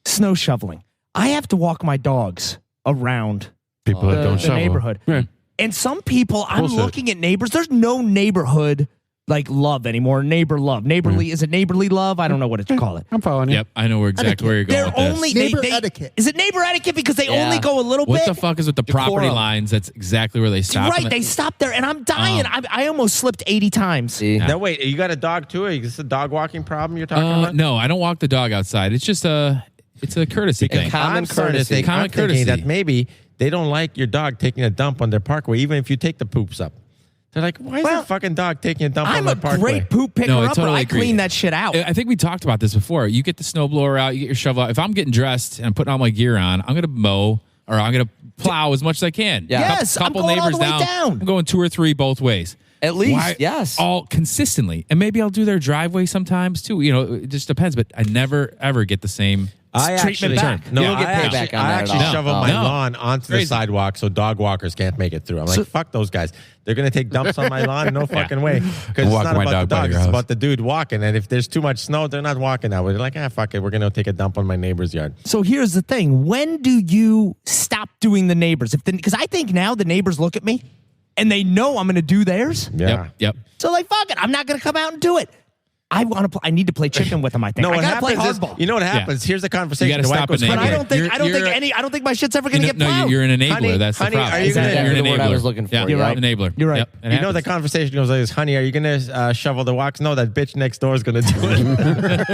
snow shoveling. I have to walk my dogs around People that don't the shovel. neighborhood. Yeah. And some people, I'm Bullshit. looking at neighbors. There's no neighborhood like love anymore. Neighbor love. Neighborly, is it neighborly love? I don't know what to call it. I'm following you. Yep, I know exactly where you're going They're with this. only Neighbor etiquette. Is it neighbor etiquette because they Yeah. only go a little What bit? the fuck is with the property Decorum. lines? That's exactly where they stop. Right, And they stop there, and I'm dying. I almost slipped 80 times. See? Now wait, you got a dog too? Is this a dog walking problem you're talking about? No, I don't walk the dog outside. It's just a courtesy thing. common I'm starting to courtesy. think, Common I'm thinking courtesy. that maybe they don't like your dog taking a dump on their parkway, even if you take the poops up. They're like, why is Well, that fucking dog taking a dump I'm on the a parkway? great poop picker No, I upper. totally I agree. clean that shit out. I think we talked about this before. You get the snowblower out, you get your shovel out. If I'm getting dressed and I'm putting all my gear on, I'm going to mow or I'm going to plow as much as I can. Yeah. Yes, I'm going all the way down. I'm going 2 or 3 both ways. At least, yes. All consistently. And maybe I'll do their driveway sometimes too. You know, it just depends. But I never, ever get the same treatment back. No, You don't get I payback actually, on I that at actually all. shovel No. my No. lawn onto the Crazy. sidewalk so dog walkers can't make it through. I'm like, fuck those guys. They're going to take dumps on my lawn? No fucking way. Because it's Walking not my about dog the by dog. your It's house. about the dude walking. And if there's too much snow, they're not walking that way. They're like, fuck it. We're going to take a dump on my neighbor's yard. So here's the thing. When do you stop doing the neighbors? Because I think now the neighbors look at me and they know I'm going to do theirs. Yeah. Yep. So like, fuck it. I'm not going to come out and do it. I want to. I need to play chicken with them. I think. No, I what gotta play happens is, hardball. you know what happens? Here's the conversation. You gotta The wife stop goes, it, but neighbor. I don't think. You're- I don't think my shit's ever going to get plowed. you're an enabler. Honey, That's the honey, problem. are you gonna- You're an Exactly the word I enabler. was looking for, Yeah, you're right. Enabler. You're right. Yep, it You know, the happens. conversation goes like this, honey, are you going to shovel the walks? No, that bitch next door is going to do it.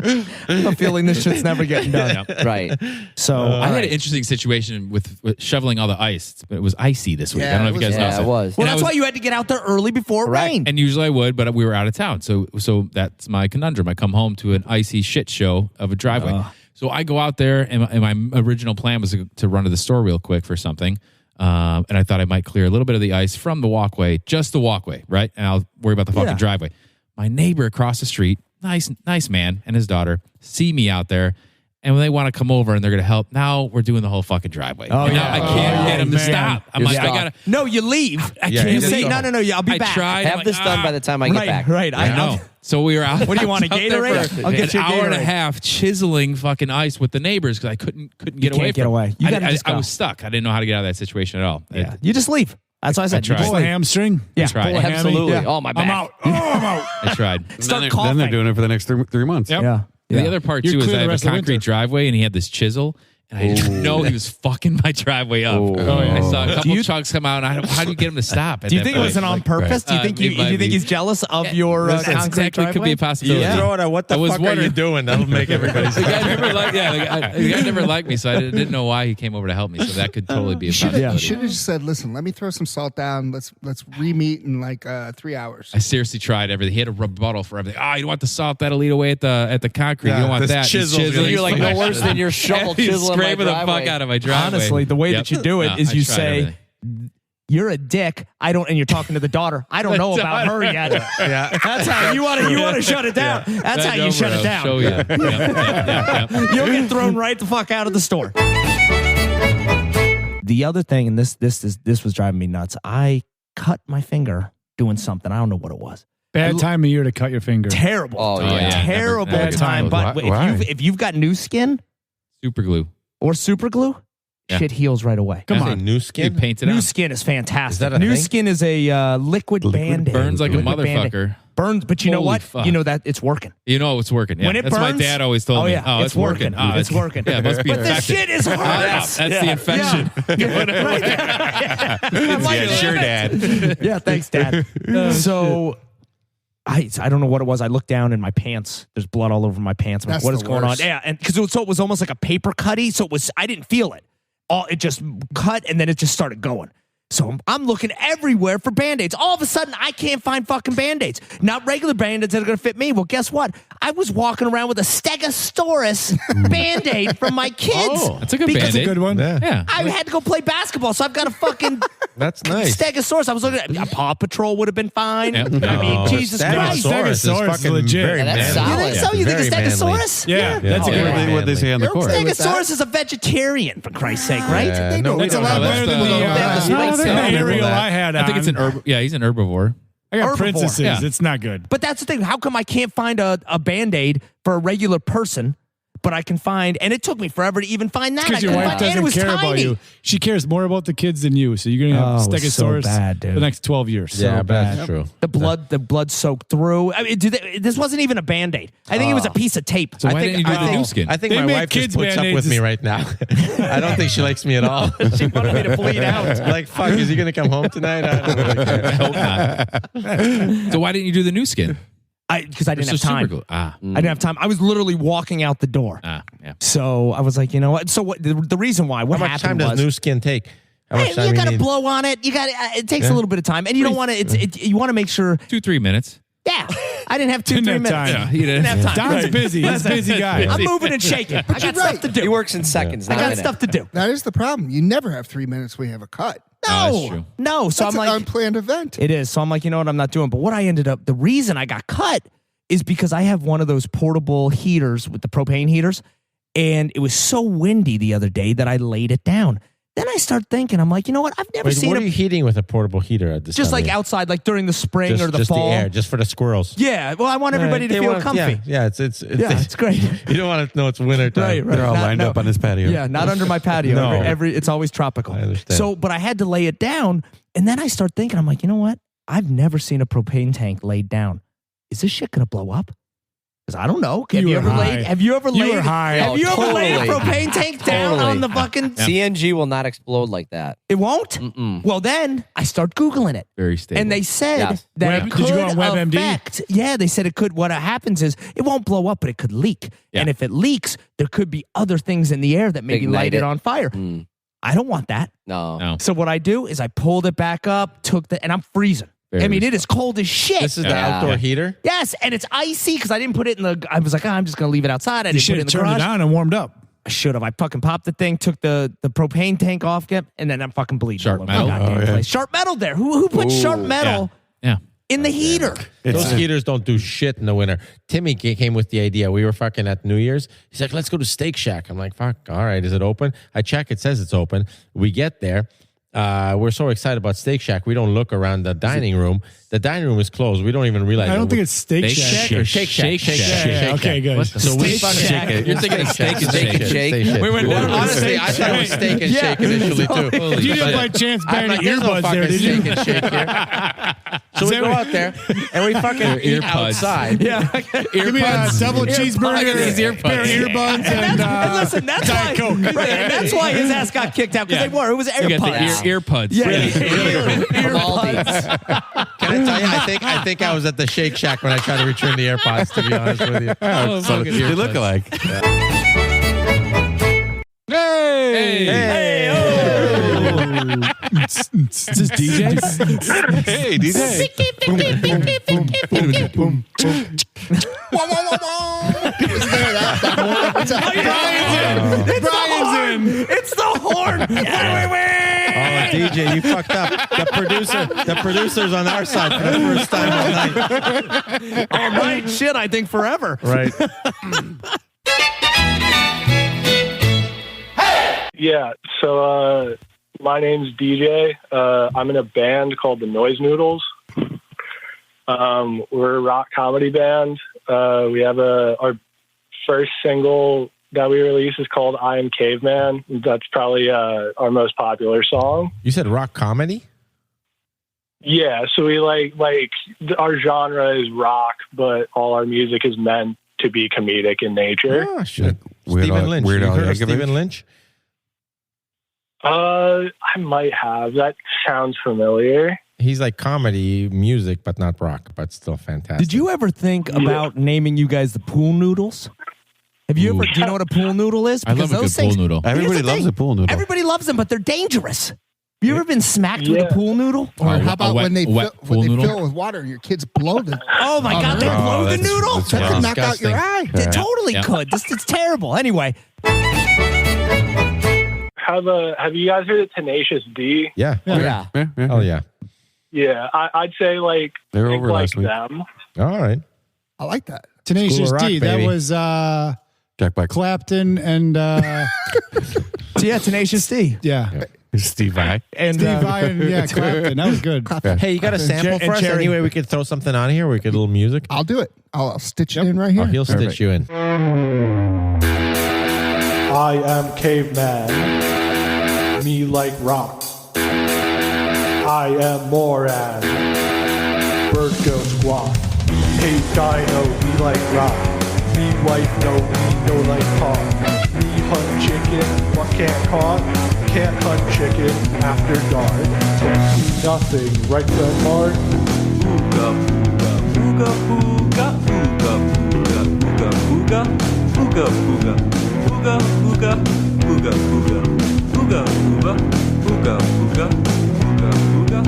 I have a feeling this shit's never getting done. Right. So I had an interesting situation with shoveling all the ice. It was icy this week. Yeah, I don't know if it you guys was- know. Yeah, it was. well, And I that's was- why you had to get out there early before it Correct. rained. And usually I would, but we were out of town. So that's my conundrum. I come home to an icy shit show of a driveway. So I go out there, and my original plan was to run to the store real quick for something. And I thought I might clear a little bit of the ice from the walkway, just the walkway, right? And I'll worry about the fucking Yeah. driveway. My neighbor across the street, nice man, and his daughter see me out there. And when they want to come over and they're going to help, now we're doing the whole fucking driveway. Oh, And now yeah. I can't Oh, get them to man. stop. I'm You're like, I stuck. gotta. No, you leave. I Yeah, can't You just say go. no. I'll be I back. tried. I'm Have like, this done by the time I get back. Right. I know. So we were out. What do you want, a out there Gatorade? for I'll get you a an hour and a Gatorade. half chiseling fucking ice with the neighbors because I couldn't get away. can't get from it. away. You gotta just I go. was stuck. I didn't know how to get out of that situation at all. Yeah. You just leave. That's what I said. I tried. You Pull a just leave. hamstring. Yeah. tried. pull a hammy. Absolutely. Yeah. Oh, my back. I'm out. Oh, I'm out. I tried. Start Then coughing. they're doing it for the next 3 months. Yep. Yeah. The other part You're too is clear I the have a rest of the concrete winter. driveway and he had this chisel. And I didn't know he was fucking my driveway up. I saw a couple chunks come out. And how do you get him to stop? Do you think it wasn't on purpose? Do you think it might you think be. he's jealous of your That's concrete exactly could be driveway? a possibility. You throw it at what the I was fuck are you wondering- doing? That'll make everybody The guy stop. never liked. Yeah, the guy never liked me, so I didn't know why he came over to help me. So that could totally be a You should possibility. have just said, listen, let me throw some salt down. Let's re-meet in like 3 hours. I seriously tried everything. He had a rebuttal for everything. Oh, you don't want the salt that'll eat away at the concrete. You don't want this that. chisel's It's gonna You're like, Fuck no that worse shit. than your shovel He's chiseling my scraping the driveway. fuck out of my driveway. Honestly, the way Yep. that you do it No, is I you tried say, everything. "You're a dick." And you're talking to the daughter. I don't know about her yet. Yeah. That's how you want to shut it down. That's how you shut it down. Show you. Yep. You'll get thrown right the fuck out of the store. The other thing, and this was driving me nuts. I cut my finger doing something. I don't know what it was. Bad time of year to cut your finger. Terrible. Oh, yeah. Terrible Never- time. never- But Why? if you've got new skin Super glue. or super glue, shit heals right away. Come Say on. new You skin. paint it New on. Skin is fantastic. Is that a New thing? Skin is a liquid Band-Aid. Burns like a Liquid Band-Aid. motherfucker. Burns, but you know Holy what? fuck. You know that it's working. You know it's working. Yeah. When it That's burns, my dad always told me. yeah, Oh, it's working. Oh, it's working. Yeah, it must be But this infected. shit is hard. That's the infection. Yeah, sure, Dad. Yeah, thanks, Dad. So I don't know what it was. I looked down in my pants. There's blood all over my pants. I'm like, That's what is the going on? worst. Yeah, and because it was almost like a paper cutty, so I didn't feel it. It just cut and then it just started going. So I'm looking everywhere for Band-Aids. All of a sudden, I can't find fucking Band-Aids. Not regular Band-Aids that are going to fit me. Well, guess what? I was walking around with a Stegosaurus Band-Aid from my kids. Oh, That's a good Because That's a Band-Aid. good one. Yeah. I had to go play basketball, so I've got a fucking That's nice. Stegosaurus. I was looking at Paw Patrol would have been fine. Yep. I mean, No, Jesus Christ. Stegosaurus is Stegosaurus is fucking legit. very Yeah, that's manly. solid. You think so? You think a Very manly. Stegosaurus? Yeah, that's a Oh, good yeah. one. What they say on the You're court. okay with that? Stegosaurus is a vegetarian, for Christ's sake, right? Yeah, They no, don't- we it's a don't lot know. better That's than the- the- Yeah, No, the the spikes. aerial I had on. I think it's an herb. Yeah, he's an herbivore. I got Herbivore. princesses. Yeah. It's not good. But that's the thing. How come I can't find a Band-Aid for a regular person, but I can find, and it took me forever to even find that. I Because your couldn't wife find it. doesn't It was care tiny. about you. She cares more about the kids than you. So you're going to have Oh, it's so Stegosaurus bad, dude. for the next 12 years. Yeah, but that's true. The blood soaked through. I mean, this wasn't even a Band-Aid. I think it was a piece of tape. So why didn't you do the new skin? I think They my make wife just kids puts up Band-Aids with me is- right now. I don't think she likes me at all. She wanted me to bleed out. Like, fuck, is he going to come home tonight? I don't really care. I hope not. So why didn't you do the new skin? Because I didn't It's have so time. super cool. I didn't have time. I was literally walking out the door. Yeah. So I was like, you know what? So what? The reason why? What How much time happened does was, new skin take? How much hey, time you got to need? blow on it. You got it takes a little bit of time, and you don't want to. You want to make sure. 2-3 minutes. Yeah, I didn't have 2-3 Didn't have minutes. time. Yeah, he Didn't have time. Don's busy. He's a busy guy. I'm moving and shaking. I got stuff to do. He works in seconds. I not got minutes. stuff to do. That is the problem. You never have 3 minutes when you have a cut. that's No, true. no. So That's I'm an like, unplanned event. it is. So I'm like, you know what? I'm not doing. But what I ended up, the reason I got cut is because I have one of those portable heaters with the propane heaters, and it was so windy the other day that I laid it down. Then I start thinking, I'm like, you know what? I've never Wait, seen what are you heating with a portable heater at this just time like of year? outside, like during the spring just, or the just fall. the air, just for the squirrels. Yeah, well, I want everybody to They feel want- comfy. Yeah, it's Yeah, it's great. You don't want to know it's winter time. Right, right. They're all Not- lined no. up on his patio. Yeah, not under my patio. No. It's always tropical. I understand. So, but I had to lay it down, and then I start thinking, I'm like, you know what? I've never seen a propane tank laid down. Is this shit gonna blow up? Because I don't know. Have you were ever high. laid? Have you ever You laid? were high. Have you ever laid a Totally. propane tank down Totally. on the fucking? CNG will not explode like that. It won't. Mm-mm. Well, then I start googling it. Very stable. And they said Yes. that Web- it did could you go on WebMD? affect. Yeah, they said it could. What happens is it won't blow up, but it could leak. Yeah. And if it leaks, there could be other things in the air that maybe Ignite light it it. on fire. Mm. I don't want that. No. No. So what I do is I pulled it back up, and I'm freezing. Very I mean, it is cold as shit. This is the Yeah. outdoor heater. Yes, and it's icy because I didn't put it in the. I was like, I'm just gonna leave it outside. I You didn't should put it in have the turned it garage. on and warmed up. I should have. I fucking popped the thing, took the propane tank off, and then I'm fucking bleeding. Sharp all over metal? the goddamn Oh, yeah. place. Sharp metal there. Who put sharp metal Yeah. in the heater? Those heaters don't do shit in the winter. Timmy came with the idea. We were fucking at New Year's. He's like, let's go to Steak Shack. I'm like, fuck, all right, is it open? I check, it says it's open. We get there. We're so excited about Steak Shack. We don't look around the dining room. The dining room is closed. We don't even realize I don't it. think it's Steak Steak Shack. Shack or Shake Shack. Shake Shake Shack? Shack. Yeah, Shake okay, Shack. good. What the So we Steak fucking Shack? You're thinking of Steak and Shake. Shake. We went Well, down to honestly, Steak I thought it was Shack. Steak and Shake initially too. Holy You didn't shit. by chance I'm ban like, your there's no earbuds fucking there, did you? Steak and Shake here. So we that go what- out there and we fucking They're eat earpods. outside. Yeah. Give me a double cheeseburger, These earbuds. pair of earbuds, and And listen, that's why. Diet Coke. Right, and that's why his ass got kicked out because Yeah. they were. It was You got AirPods. the earpods. Yeah, From Aldi's. Can I tell you? I think I was at the Shake Shack when I tried to return the AirPods. To be honest with you. Oh, So fucking they look earbuds. alike. Hey. Is this DJ? Hey, DJ. Brian's in. It's the horn. Oh, DJ, you fucked up. The producer's on our side for the first time all night. All night. Shit, I think forever. Right. Yeah, so my name's DJ. I'm in a band called the Noise Noodles. We're a rock comedy band. We have our first single that we released is called I Am Caveman. That's probably our most popular song. You said rock comedy? Yeah, so we like our genre is rock, but all our music is meant to be comedic in nature. Oh, shit. Weird Stephen Al- Lynch. Weird You Al heard of Yankovic? Stephen Lynch? I might have. That sounds familiar. He's like comedy music, but not rock, but still fantastic. Did you ever think about naming you guys the pool noodles? Have you ever? Do you know what a pool noodle is? I love a good pool noodle. Here's Everybody the loves thing. a pool noodle. Everybody loves them, but they're dangerous. Have you ever been smacked with a pool noodle? Or how about when they wet fill, when pool they noodle? fill it with water and your kids blow the Oh my God, they no. blow the that's- noodle. that's that could wrong. knock out your Disgusting. eye. They totally Yeah. could. It's terrible. Anyway, Have you guys heard of Tenacious D? Yeah. Yeah. Oh, yeah. Yeah, I'd say like They were think over like last week. them. All right. I like that. Tenacious School of Rock, D. That baby. was Jack Black. Clapton and so yeah, Tenacious D yeah, Steve Vai. and Steve Vai and Clapton. That was good. Hey, you got a sample and for us? Cherry. Anyway, we could throw something on here. We could a little music. I'll do it. I'll stitch it in right here. Oh, he'll stitch you in. I am caveman. Me like rock. I am Moran. Bird go squawk. Hey dino, me like rock. Me wife no, me no like talk. Me hunt chicken, what can't caught? Can't hunt chicken after dark. Can't see nothing, right then Mark? Ooga booga, ooga booga, ooga booga, ooga booga, ooga booga, ooga booga, ooga booga, ooga booga, ooga booga, ooga booga,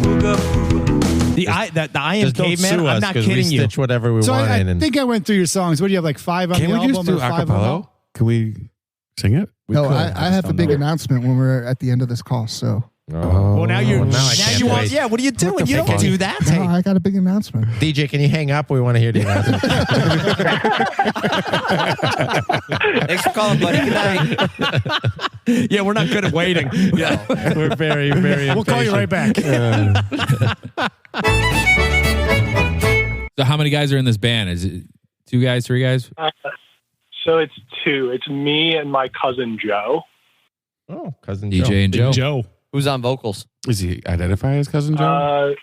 ooga booga. the I am Just don't caveman. sue I'm us not because we kidding you. stitch whatever we So want I in. And think I went through your songs. What do you have, like 5 on Can the we album just do or 5 on the acapella? Can we sing it? No, could. I have a big announcement when we're at the end of this call. So Well, now you're now I now can't you want. wait. Yeah, what are you doing? You don't fuck? do that. no, Hey. I got a big announcement. DJ, can you hang up? We want to hear the announcement. Thanks for calling, buddy. Good night. Yeah, we're not good at waiting. Yeah, we're very, very. We'll call you right back. So how many guys are in this band? Is it 2 guys, 3 guys? So it's 2. It's me and my cousin Joe. Oh, cousin DJ and Joe. Joe. Who's on vocals? Is he identify as cousin Joe?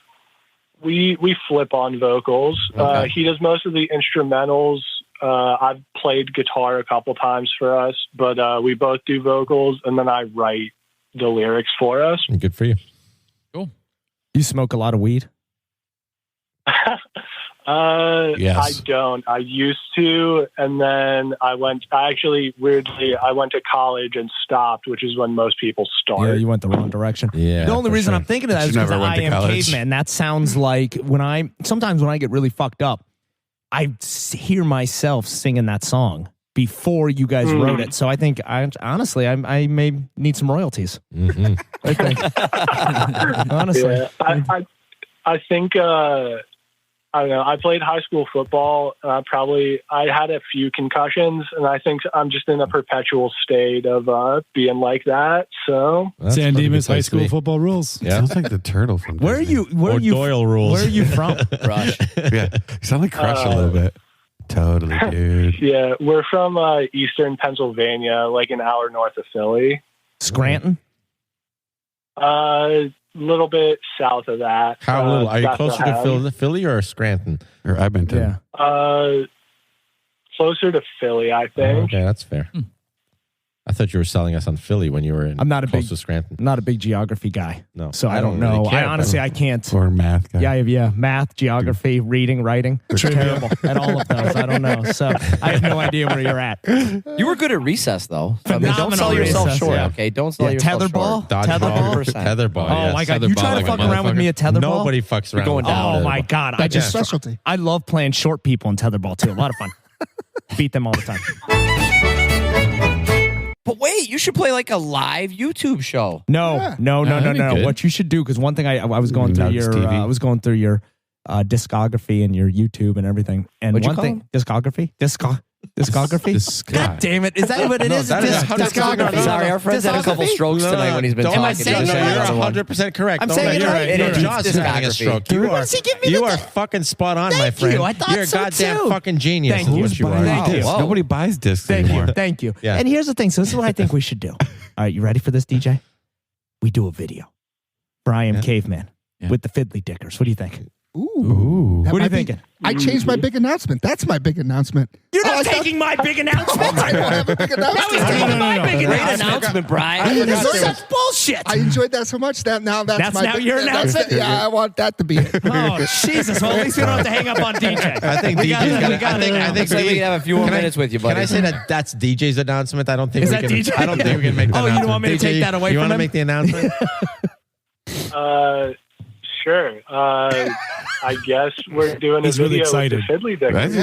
We flip on vocals. Okay. He does most of the instrumentals. I've played guitar a couple times for us, but we both do vocals, and then I write the lyrics for us. Good for you. You smoke a lot of weed? Yes. I don't. I used to, and then I went to college and stopped, which is when most people start. Yeah, you went the wrong direction. Yeah. The only for reason sure. I'm thinking of that You is because never went I to am college. caveman. That sounds like sometimes when I get really fucked up, I hear myself singing that song before you guys wrote it. So I think honestly, I may need some royalties. Mhm. I think. Honestly. Yeah, I think I don't know. I played high school football. I had a few concussions, and I think I'm just in a perpetual state of being like that. So That's San a pretty Dimas good High place to School be. football rules. Yeah. Sounds like the turtle from Where are Disney. you? Where Or are you? Doyle rules. Where are you from? Rush. Yeah, you sound like Crush a little bit. Totally, dude. yeah, we're from Eastern Pennsylvania, like an hour north of Philly. Scranton. Little bit south of that. How little? Are you closer to Bethlehem. Philly or Scranton? Or Edmonton. Yeah. Closer to Philly, I think. Okay, that's fair. I thought you were selling us on Philly when you were in I'm not a close big- to Scranton. I'm not a big geography guy. No. So I don't know. really care, I honestly, I can't. Or math guy. Yeah. Math, geography, reading, writing. It's terrible at all of those. I don't know. So I have no idea where you're at. You were good at recess, though. I mean, don't Phenomenal sell yourself recess, short, yeah. okay? Don't sell yourself tetherball? short. Dodgeball. 100%. Tetherball. Oh yes. my God. Tetherball You try to like a fuck around with me at tetherball? Nobody fucks around. going with down. Oh tetherball. my God. I That's your just, specialty. I love playing short people in tetherball too. A lot of fun. Beat them all the time. But wait, you should play like a live YouTube show. No. that'd be good. What you should do, because one thing I was going through Nugs your TV. I was going through your discography and your YouTube and everything. And What'd you one call thing, discography, Discography? God damn it. Is that what it is? that is Discography. Sorry, our friend's had a couple strokes tonight when he's been Don't- talking. saying You're it right? 100% correct. I'm Don't saying let it your- right. your It is jaw's having a discography. stroke. Why does he give me You the- are fucking spot on, my Thank friend. you. I thought You're a so, goddamn too. fucking genius. Thank is you. what Who's you buying are. discs? Whoa. Nobody buys discs Thank anymore. you. Thank you. Yeah. And here's the thing. So this is what I think we should do. All right, you ready for this, DJ? We do a video for I Am Caveman with the Fiddly Dickers. What do you think? Ooh. That What are you might be- thinking? I changed my big announcement. That's my big announcement. You're Oh, not I thought- taking my big announcement. I don't have a big announcement. That was taking my big Great announcement. announcement, Brian. This is such bullshit. I enjoyed that so much that now that's my now big- your that's- announcement? Yeah, I want that to be it. Oh, Jesus. Well, at least we don't have to hang up on DJ. I think We DJ's got it. gonna. We got I think. it. I think Looks like we can have a few more minutes with you, buddy. Can I say that that's DJ's announcement? I don't think Is we that can. DJ? I don't think we can make that. Oh, you don't announcement. want me to DJ, take that away you from want to him? make the announcement? Sure. I guess we're doing He's a really video excited. with the Fiddly Dickers.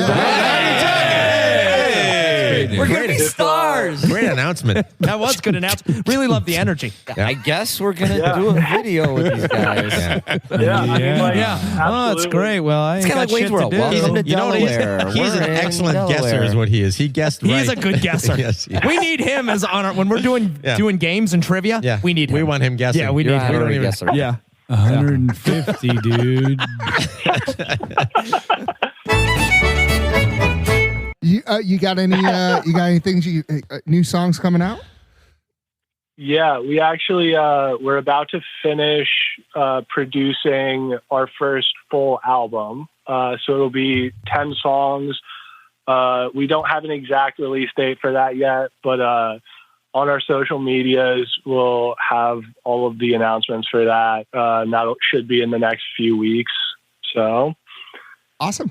We're going to be stars. Great announcement. That was good announcement. Really love the energy. I guess we're going to do a video with these guys. Yeah, I mean, like, Yeah. Oh, that's absolutely. great. Well, I It's ain't kind of got like shit Wayne's to World. do. Welcome to You know what? Delaware. He's an We're in excellent guesser, Delaware. is what he is. He guessed right. He's a good guesser. Yes, yes. We need him as on our, when we're doing games and trivia. Yeah, we need him. We want him guessing. Yeah, we You're need a him. honorary guesser. Yeah. 150, dude. You got any? You got any things? New songs coming out? Yeah, we actually we're about to finish producing our first full album. So it'll be 10 songs. We don't have an exact release date for that yet, but on our social medias, we'll have all of the announcements for that. And that should be in the next few weeks. So Awesome.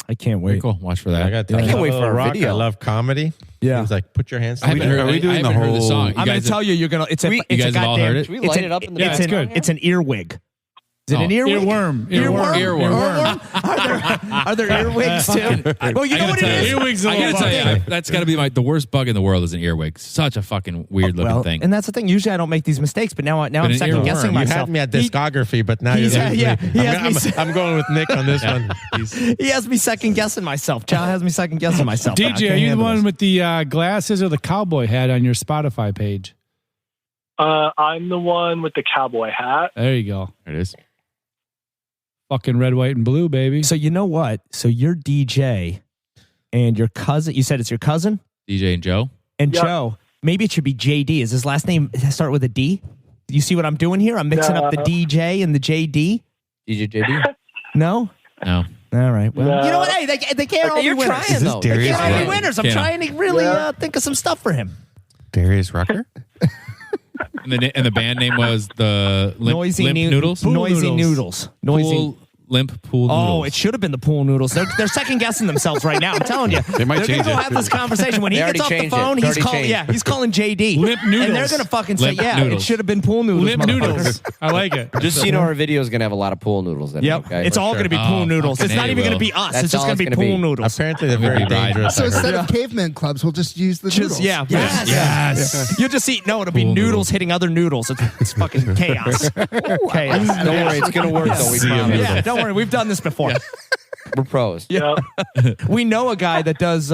I can't Very wait. cool. Watch for that. I can't wait for a rock. video. I love comedy. Yeah. He's like, put your hands. I haven't heard. Are we doing I the haven't heard the whole- song. You I'm going guys to tell you, you're going to. It's a. You It's guys a have all goddamn. heard it? Should we it's light an- it up in the it's background an, here? It's an earwig. Is it an earwig? Earworm. Are there earwigs too? Well, you know what it is. Earwigs I gotta tell you, that's got to be the worst bug in the world is an earwig. Such a fucking weird looking Well, thing. and that's the thing. Usually I don't make these mistakes, but now I'm an second guessing earworm. You myself. had me at discography, but now you're he's- losing yeah, me. he has me- I'm going with Nick on this one. He has me second guessing myself. Chow has me second guessing myself. I DJ, can't are you the handle one this. with the glasses or the cowboy hat on your Spotify page? I'm the one with the cowboy hat. There you go. There it is. Fucking red, white, and blue, baby. So you know what? So you're DJ, and your cousin. You said it's your cousin DJ and Joe. and Yep. Joe. Maybe it should be JD. Is his last name start with a D? You see what I'm doing here? I'm mixing up the No. DJ and the JD. DJ JD. No. No. All right. Well, No. you know what? Hey, they can't all be You're winners. trying, Is this though. They Darius can't all be Rucker? winners. I'm Can't. trying to really Yeah. think of some stuff for him. Darius Rucker? And the band name was the Noisy Limp Noodles. Noisy Noodles. Noisy. Limp Pool Noodles. Oh, it should have been the pool noodles. They're second guessing themselves right now. I'm telling you. They might They're change gonna go it. have this conversation when he They gets already off the changed it. phone. They He's already calling. changed. Yeah, he's calling JD. Limp And they're noodles. gonna fucking say, Limp yeah, noodles. it should have been pool noodles. Limp motherfuckers. noodles. I like it. Just so you know, our video is going to have a lot of pool noodles in it. Yep, Okay? it's For all sure. going to be pool Oh, noodles. It's fucking not A, even going to Will. be us. That's It's just all going to it's be gonna pool be. noodles. Apparently, they're I'm gonna very be riding. dangerous. So I heard. instead of caveman clubs, we'll just use the noodles. Just yeah, Yes. yes. You'll just see. No, it'll be Pool noodles noodles. hitting other noodles. It's fucking chaos. Chaos. Don't worry, it's going to work, though. We promise. Yeah, don't worry. We've done this before. We're pros. Yep. We know a guy that does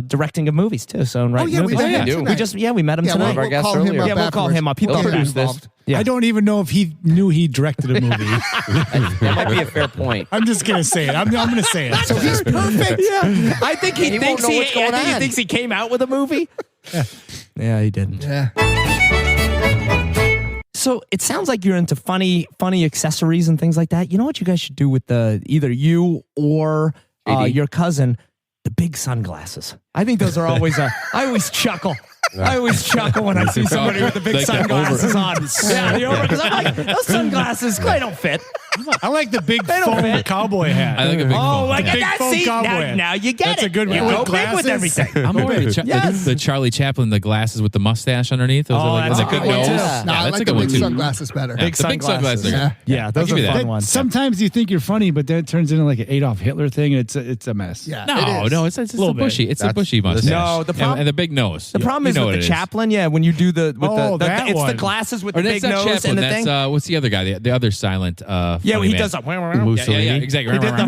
directing of movies too. So right, Oh yeah, we movies. met him do. tonight. We just we met him Yeah, tonight. of our we'll guests call him earlier. up Yeah, we'll call afterwards. him up. He'll He'll get produce this. involved. Yeah. I don't even know if he knew he directed a movie. That might be a fair point. I'm just gonna say it. I'm gonna say it. So he's perfect. Yeah, I think he And he won't thinks know what's going I think he on. thinks he came out with a movie. Yeah, he didn't. Yeah. So it sounds like you're into funny accessories and things like that. You know what you guys should do with either you or JD. your cousin, the big sunglasses. I think those are always. I always chuckle. I always chuckle when I see somebody with the big Like the sunglasses on. Yeah, the over because I'm like those sunglasses. They don't fit. I like the big They don't foam fit. cowboy hat. I like a big Oh, phone. like Big that. foam See, cowboy now, hat. now you get That's it. a good one. You With go big with glasses. everything. I'm more of Yes. the Charlie Chaplin, the glasses with the mustache underneath. Those Oh, are like that's the a good good one, nose. too. Yeah. No, I that's like a the good one big too. sunglasses better. Yeah, the big sunglasses are good. Yeah, those give are you that. fun ones. Sometimes you think you're funny, but then it turns into like an Adolf Hitler thing. It's a mess. Yeah. No, it is. no, it's a Little bit. bushy. It's a That's- bushy mustache. No, the problem- and the big nose. The problem You is know with what the it Chaplin. Yeah, when you do the Oh, that it's the one. glasses with Or the that's big not nose Chaplin. and the That's thing. what's the other guy? The other silent Yeah, funny he man. does that. Yeah, exactly. He did the-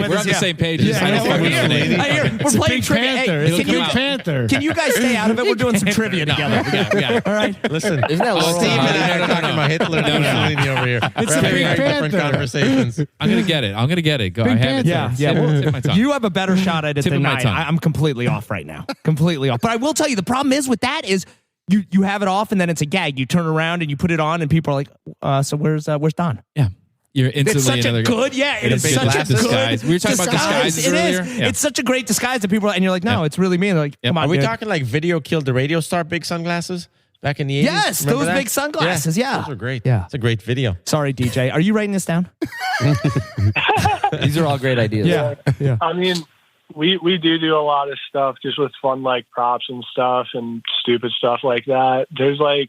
We're on the same page. Yeah, I know we're fucking here. name. I hear. We're playing Pink trivia. Panther. Hey, It's can Pink you Panther. can you guys stay out of it? We're doing some trivia together. We got it. All right. Listen, Isn't that Steve Laurel? and I are talking about Hitler and Mussolini over here. It's We're a having Pink very different Panther. conversations. I'm gonna get it. Go. I Pink have it. Panther. Yeah, Tip of my tongue. You have a better shot at it Tip than of my I. tongue. I'm completely off right now. Completely off. But I will tell you, the problem is with that is you have it off and then it's a gag. You turn around and you put it on and people are like, so where's Don? Yeah. You're instantly It's such a another good, yeah. It And a is big such a glass good disguise. We were talking about disguises It is. earlier. Yeah. It's such a great disguise that people are, and you're like, no, it's really me. And they're like, come on, Are we dude. talking like Video Killed the Radio Star big sunglasses back in the 80s? Yes, Remember those that? big sunglasses. Yeah. Those were great. Yeah. It's a great video. Sorry, DJ. Are you writing this down? These are all great ideas. Yeah. I mean, we do a lot of stuff just with fun, like props and stuff and stupid stuff like that. There's like,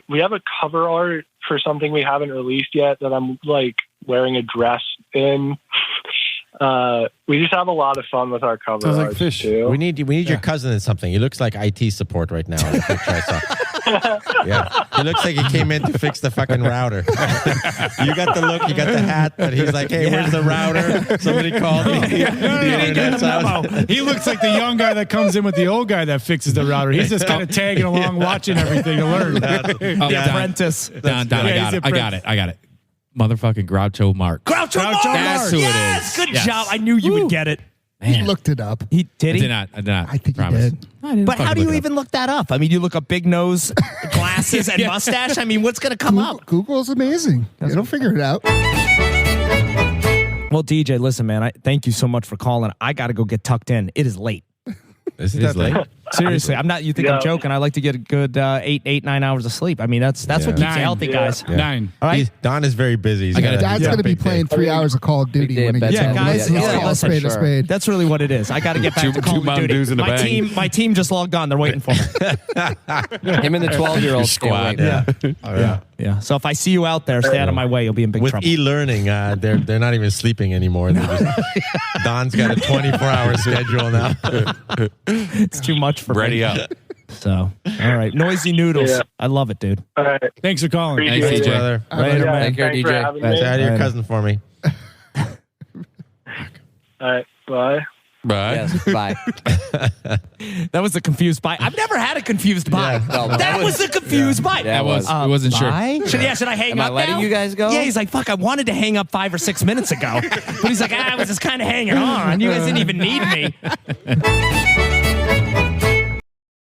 we have a cover art for something we haven't released yet that I'm like wearing a dress in. We just have a lot of fun with our cover Sounds like art fish. too. We need your cousin in something. He looks like IT support right now. In the picture I saw. Yeah, he looks like he came in to fix the fucking router. You got the look, you got the hat, but he's like, "Hey, where's the router?" Somebody called me. The internet's out. He looks like the young guy that comes in with the old guy that fixes the router. He's just kind of tagging along, watching everything to learn. The apprentice. Don, Yeah, he's I got it. Motherfucking Groucho Marx. Groucho Marx. That's who it Yes, is. good Yes. job. I knew you would get it. He looked it up. He did. I He? did not. I think Promise. he did. I didn't But how fucking do you look it even look that up? I mean, you look up big nose, glasses, and mustache. I mean, what's going to come up? Google's amazing. It'll figure it out. Well, DJ, listen, man. Thank you so much for calling. I got to go get tucked in. It is late. Is It is late. Seriously, I'm not. You think I'm Yeah. joking? I like to get a good 9 hours of sleep. I mean, that's what keeps you healthy, guys. Yeah. 9. All right. Don is very busy. He's I gotta- got a- Dad's he's got going a to be big playing day. 3 hours of Call of Duty day when he of gets Yeah, bedtime. home. guys. Let's Yeah, call a listen, spade a sure. spade. That's really what it is. I got to get back to Call of Mountain Duty. Dews and a bang. My team just logged on. They're waiting for me. Him and the 12-year-old Squad. Yeah. So if I see you out there, stay out of my way. You'll be in big With trouble. e-learning, they're not even sleeping anymore. Don's got a 24-hour schedule now. It's too much for Ready me. up. So, all right. Noisy Noodles. Yeah. I love it, dude. All right. Thanks for calling. Thanks, Appreciate DJ. it. Brother. Later, Yeah, man. Take care, thanks for DJ. having Say me. hi to your Later. cousin for me. All right. Bye. Bye. Yes, bye. That was a confused bye. I've never had a confused bye. Yeah, no, but that was a confused bye. Yeah, it was. I wasn't sure. Bye? Should I hang Am I up letting now? you guys go? Yeah, he's like, fuck, I wanted to hang up 5 or 6 minutes ago. But he's like, I was just kind of hanging on. You guys didn't even need me.